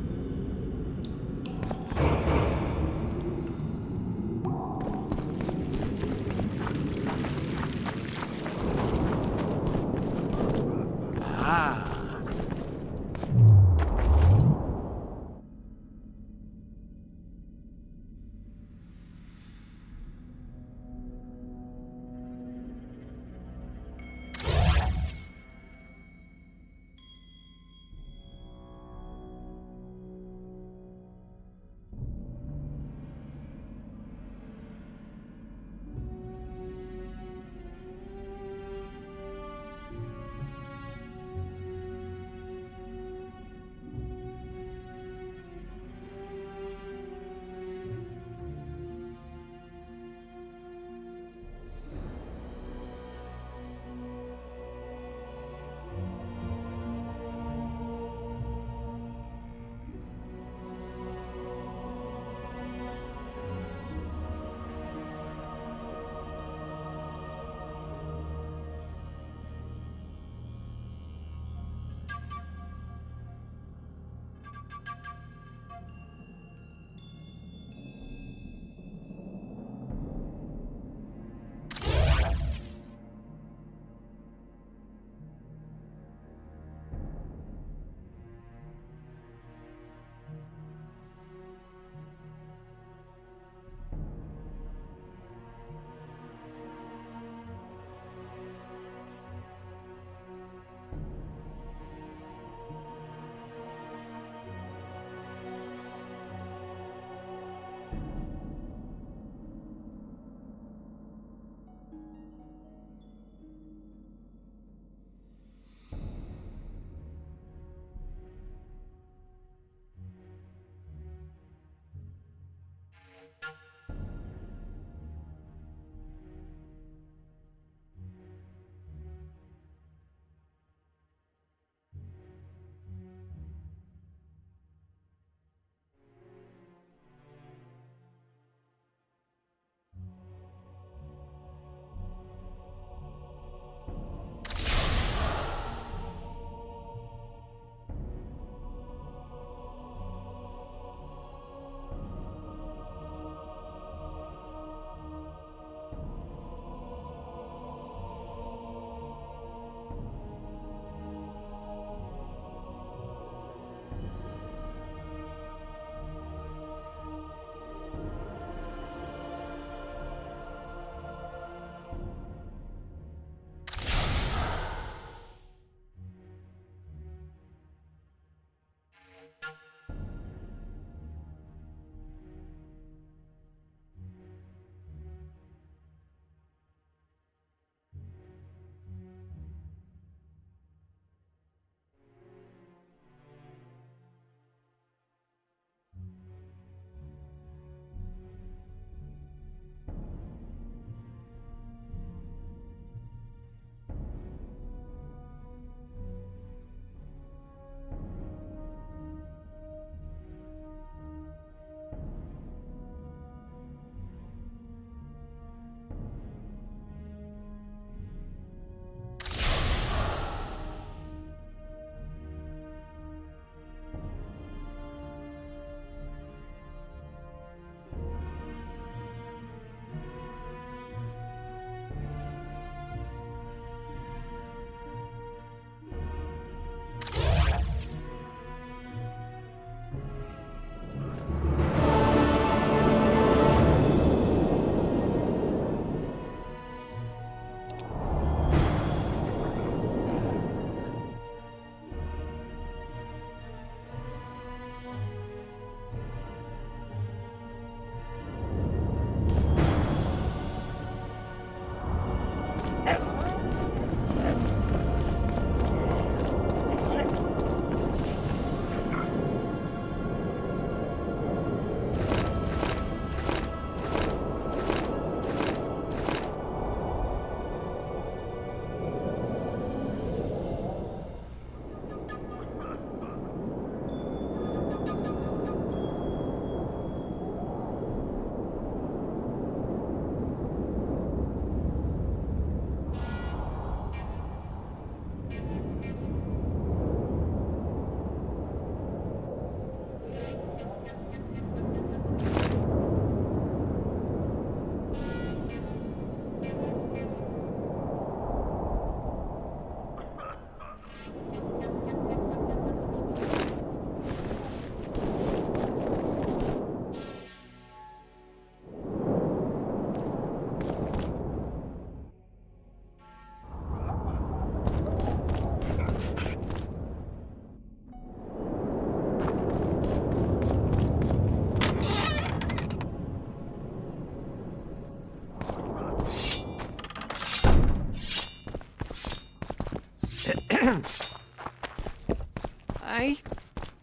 Hey?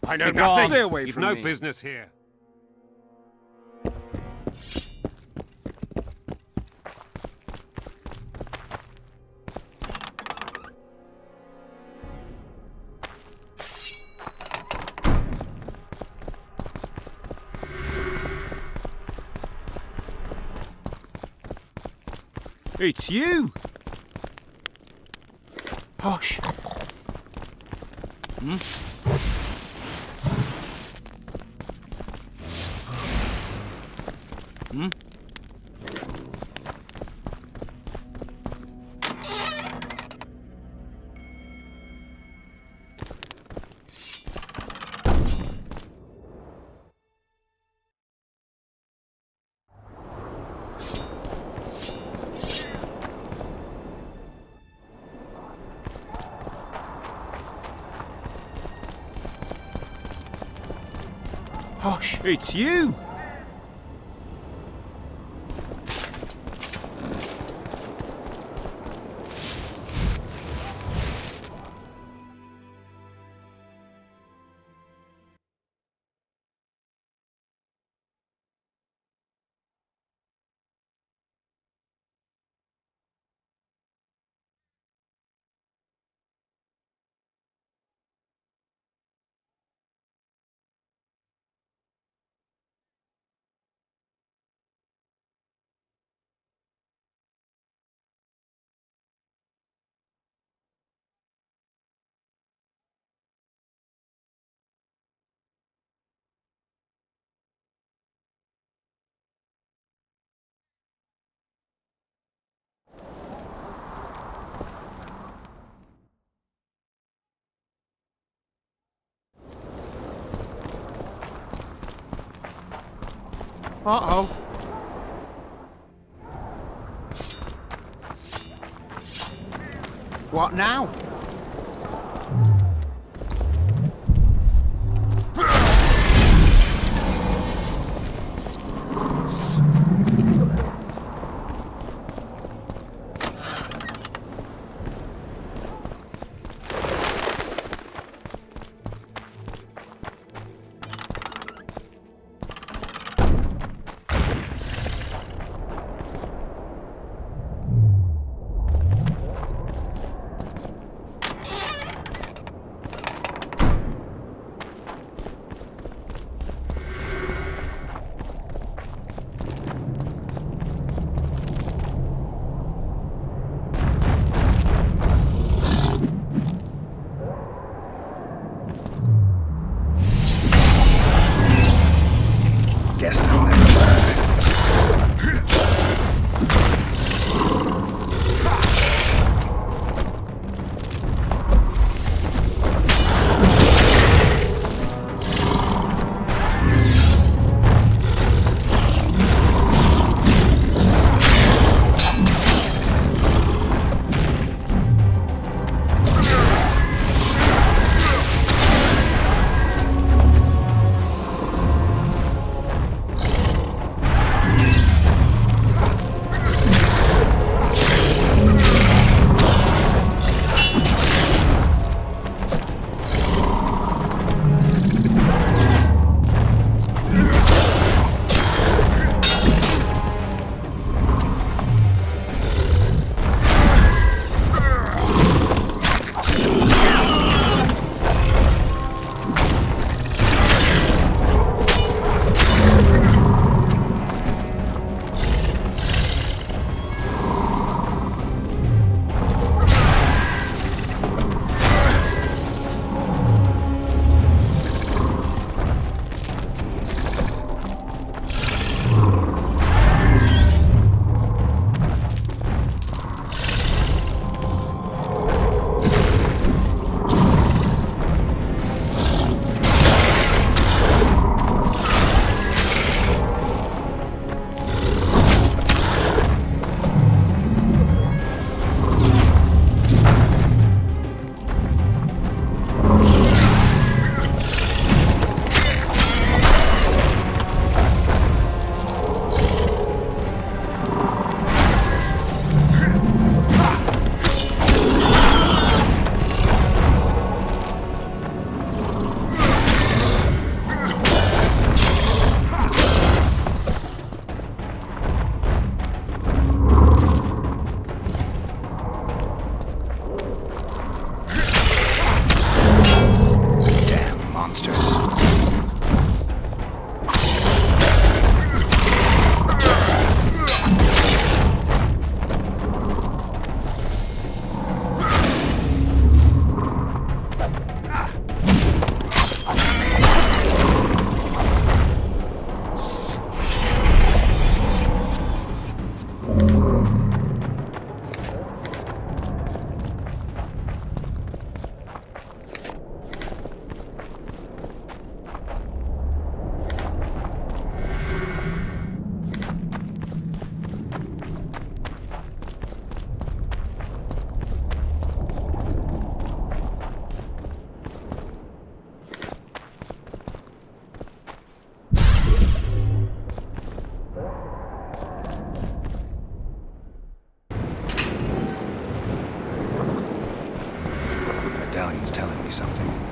I know
You've
nothing.
Stay away
You've
from
no
me.
business here.
It's you!
Hush.
Hmm? Hmm?
Hush.
It's you!
Uh-oh. What now?
was telling me something.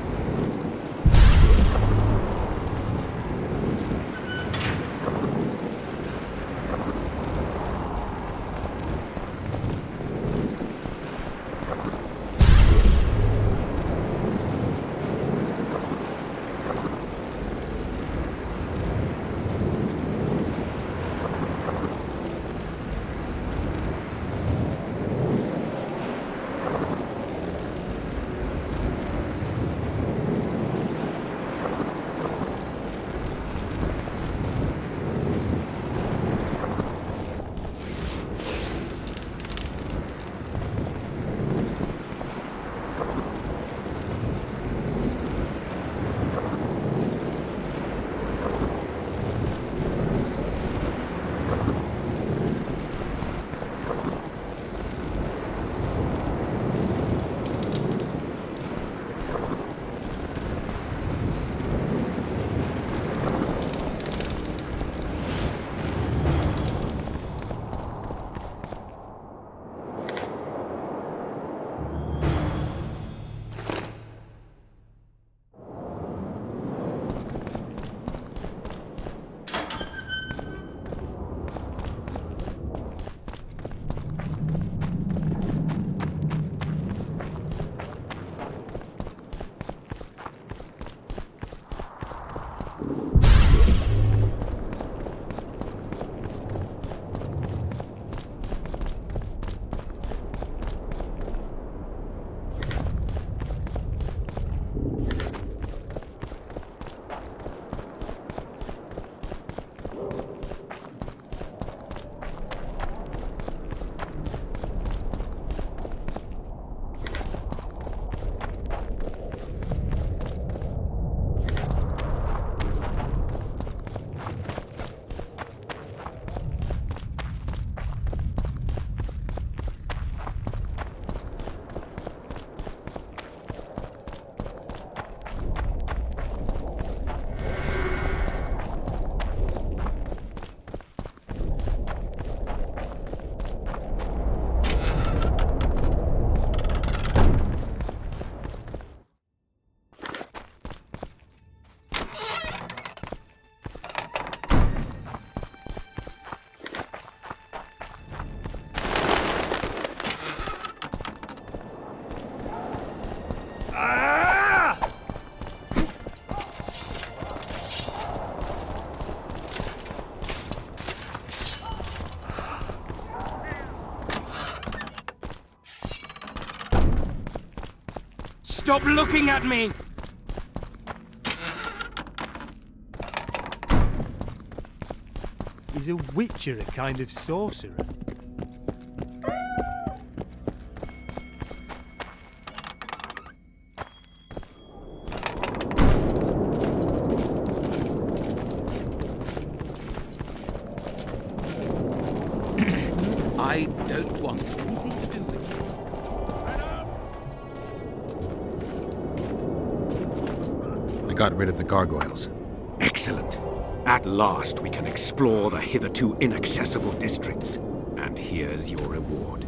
Stop looking at me! Is a witcher a kind of sorcerer?
I don't want anything to do with you.
I got rid of the gargoyles.
Excellent. At last we can explore the hitherto inaccessible districts. And here's your reward.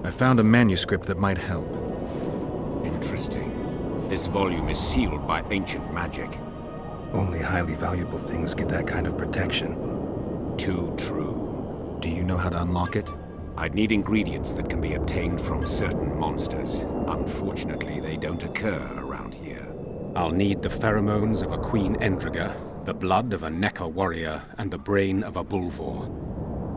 I found a manuscript that might help.
Interesting. This volume is sealed by ancient magic.
Only highly valuable things get that kind of protection.
Too true.
Do you know how to unlock it?
I'd need ingredients that can be obtained from certain monsters. Unfortunately, they don't occur around here. I'll need the pheromones of a Queen Endriga, the blood of a Necker warrior, and the brain of a Bulvor.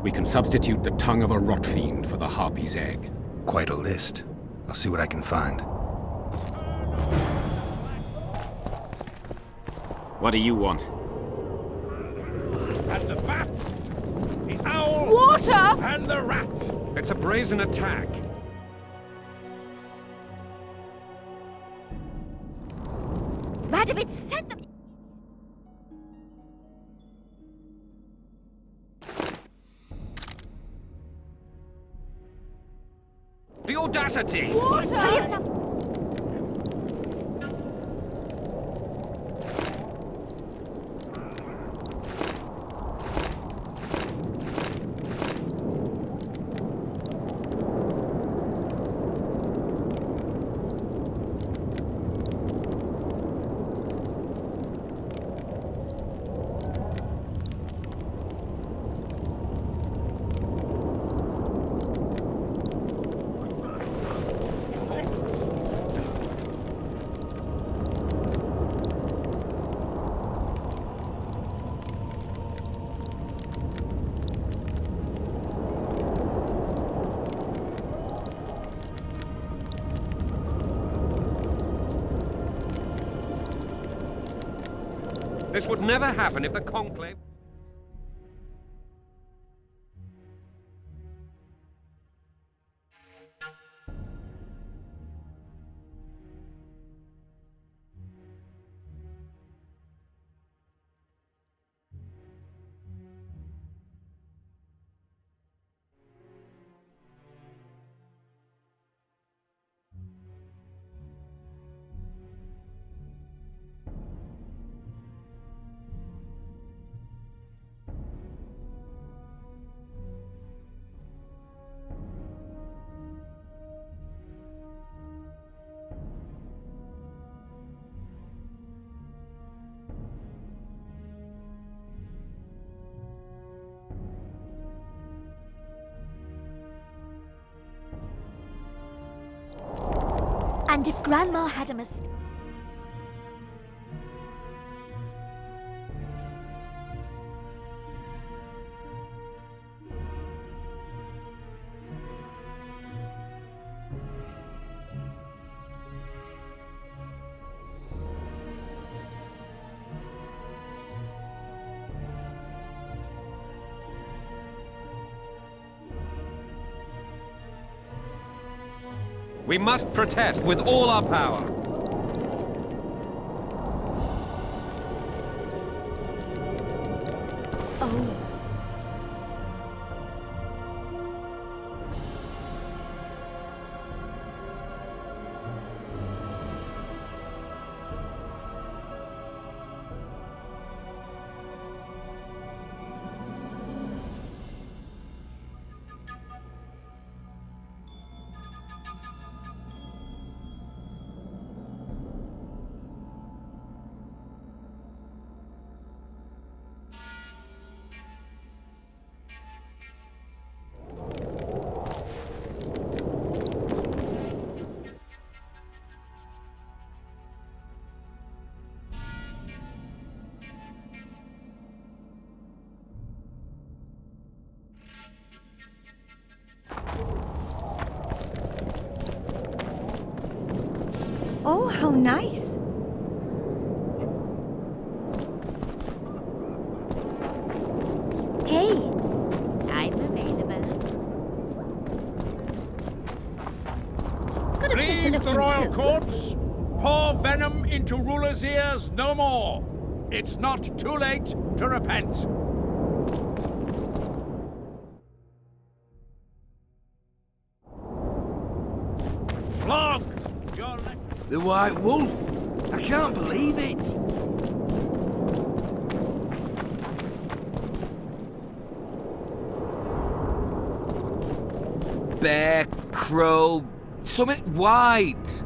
We can substitute the tongue of a rot fiend for the harpy's egg.
Quite a list. I'll see what I can find.
What do you want?
And the bat, the owl,
Water!
and the rat.
It's a brazen attack.
Radovid sent them.
The audacity!
Water!
This would never happen if the Conclave...
And if Grandma had a mistake...
We must protest with all our power.
Oh.
Oh, how nice.
Hey, I'm available.
Gotta take a
Leave
look
the royal
into.
courts. Pour venom into rulers' ears no more. It's not too late to repent. Flog your
The White Wolf? I can't believe it. Bear, crow, something white.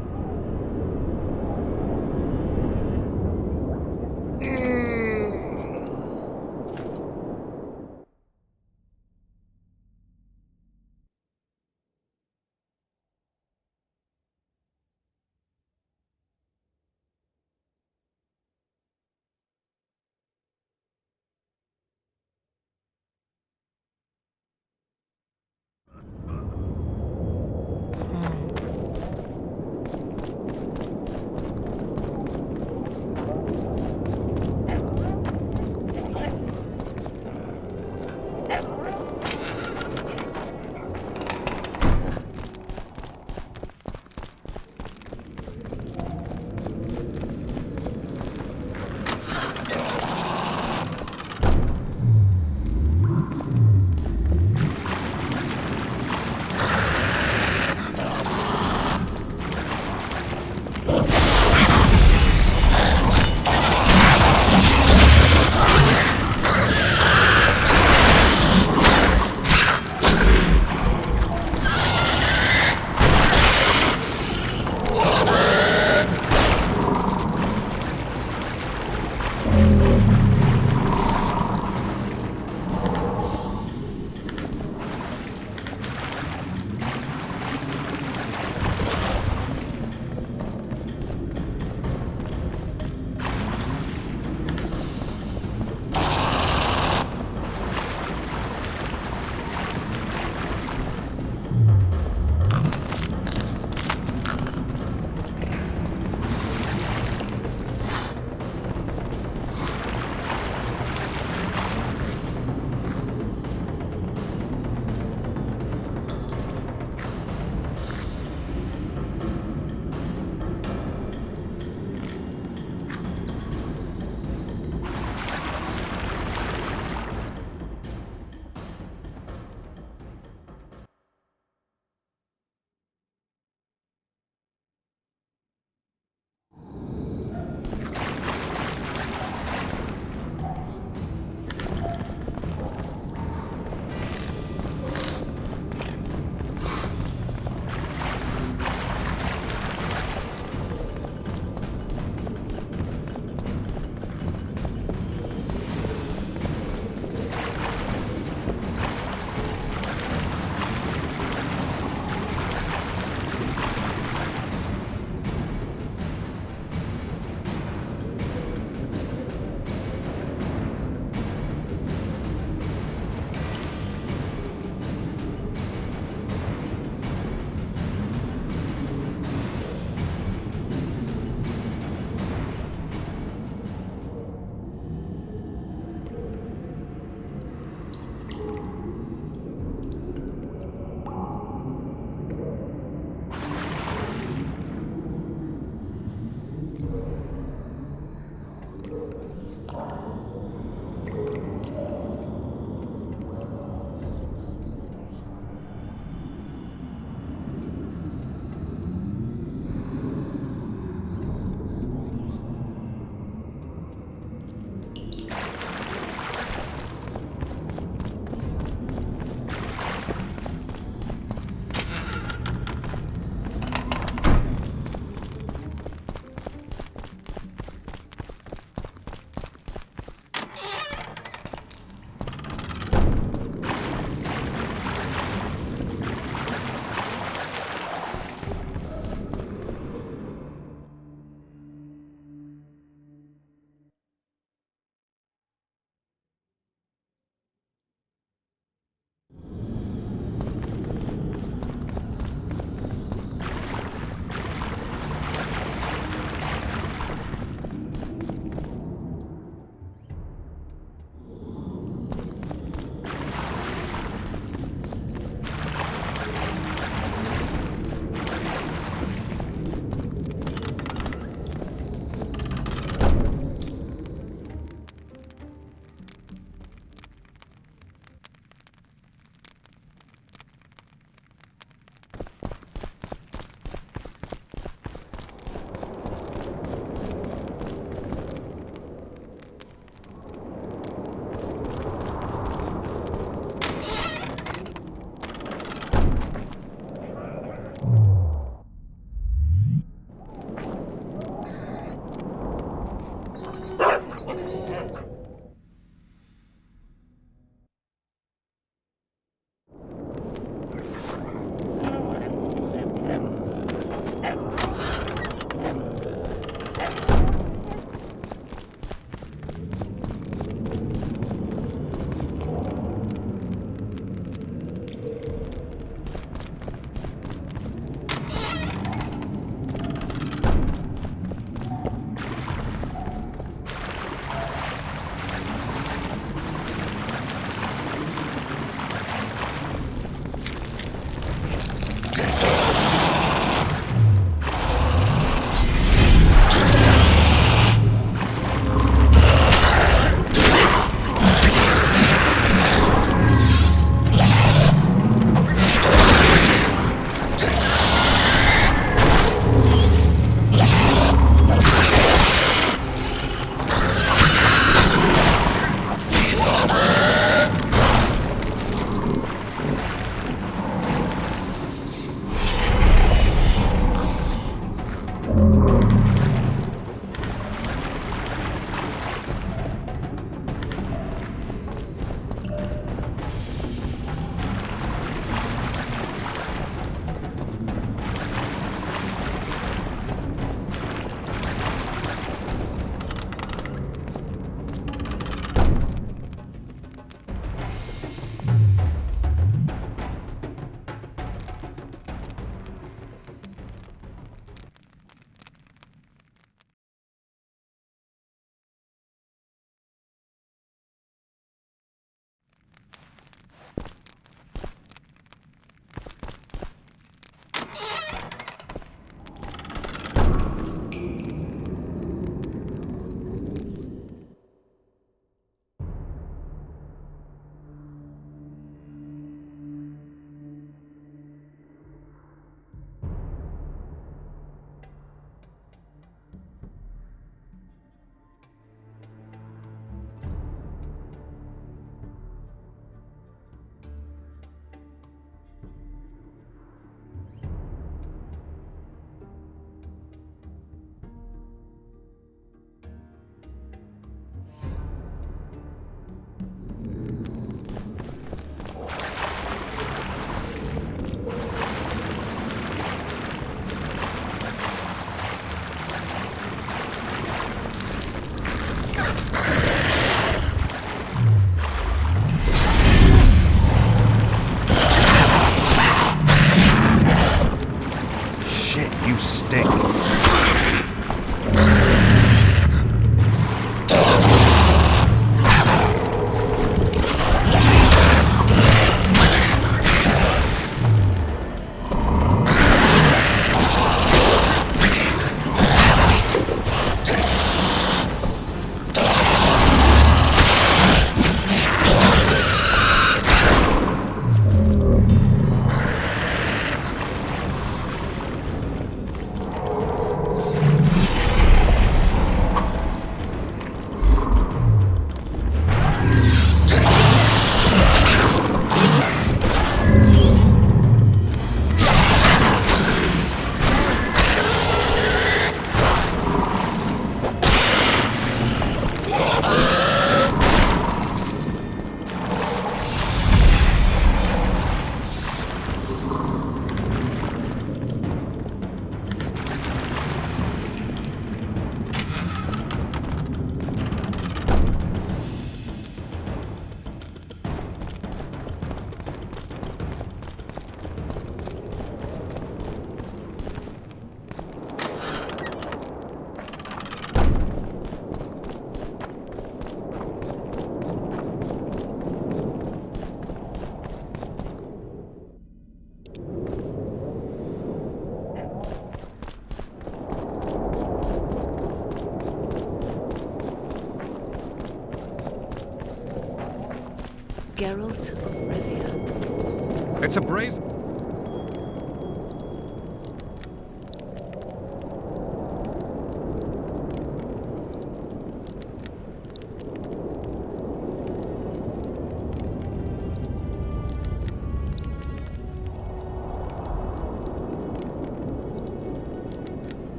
Geralt of Rivia.
It's a brazen...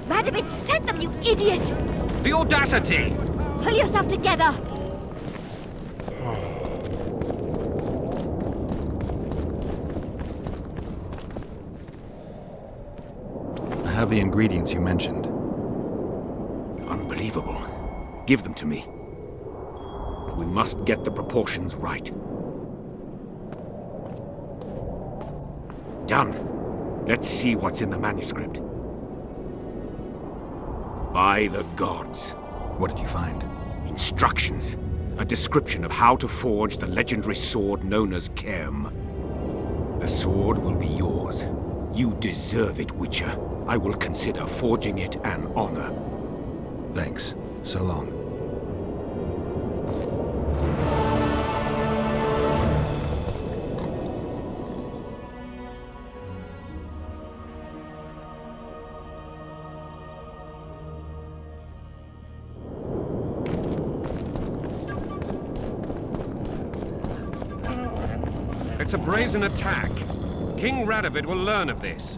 Radovid sent them, you idiot!
The audacity!
Pull yourself together!
I have the ingredients you mentioned.
Unbelievable. Give them to me. We must get the proportions right. Done. Let's see what's in the manuscript. By the gods.
What did you find?
Instructions. A description of how to forge the legendary sword known as Cairn. The sword will be yours. You deserve it, Witcher. I will consider forging it an honor.
Thanks. So long.
It's a brazen attack. King Radovid will learn of this.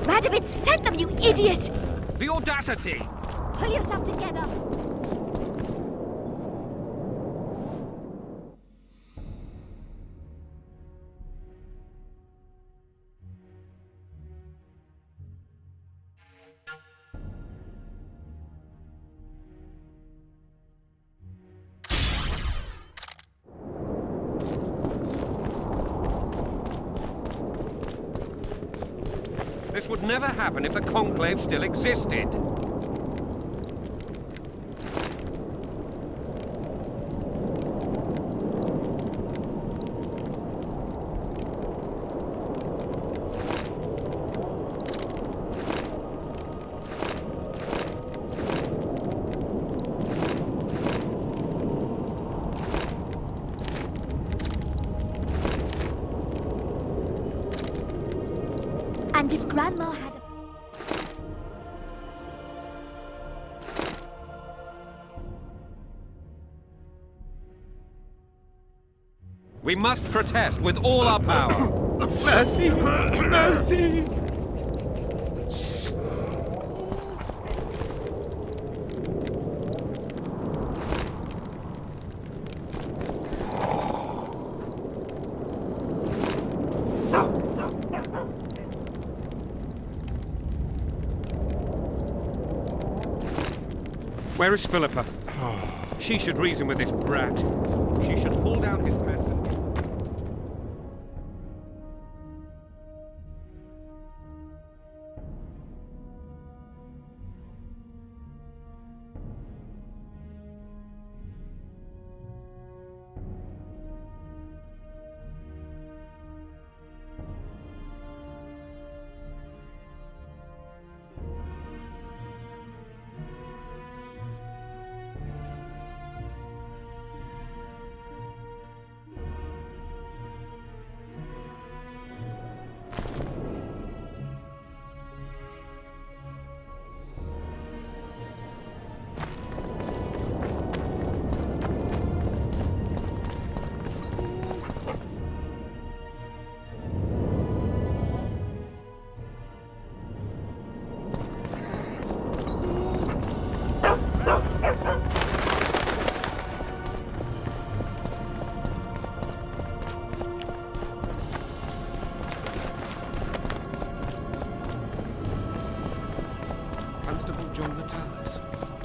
Radovid sent them, you idiot!
The audacity!
Pull yourself together!
This would never happen if the Conclave still existed.
And if Grandma had a...
We must protest with all our power.
Mercy! Mercy!
Where is Philippa? She should reason with this brat. She should pull down his pants.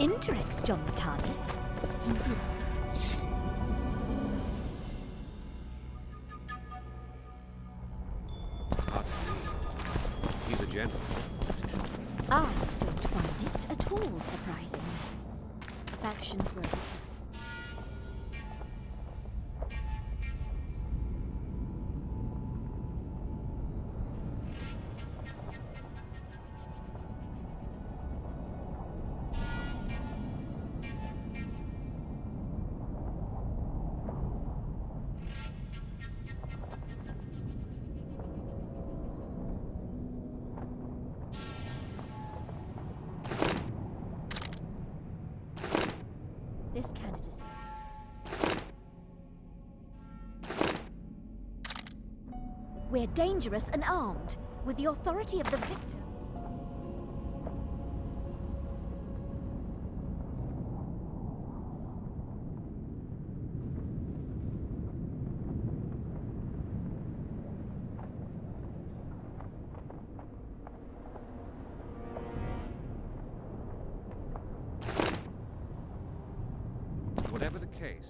Interrex, John Natalis.
He's a general.
I don't find it at all surprising. Factions were this candidacy. We're dangerous and armed, with the authority of the victor.
Whatever the case,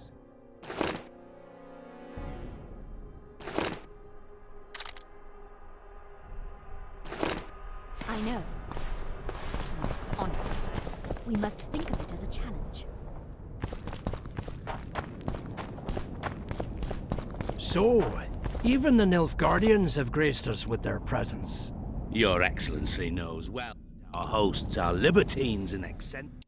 I know. He's honest. We must think of it as a challenge.
So, even the Nilfgaardians have graced us with their presence.
Your Excellency knows well our hosts are libertines and eccentrics.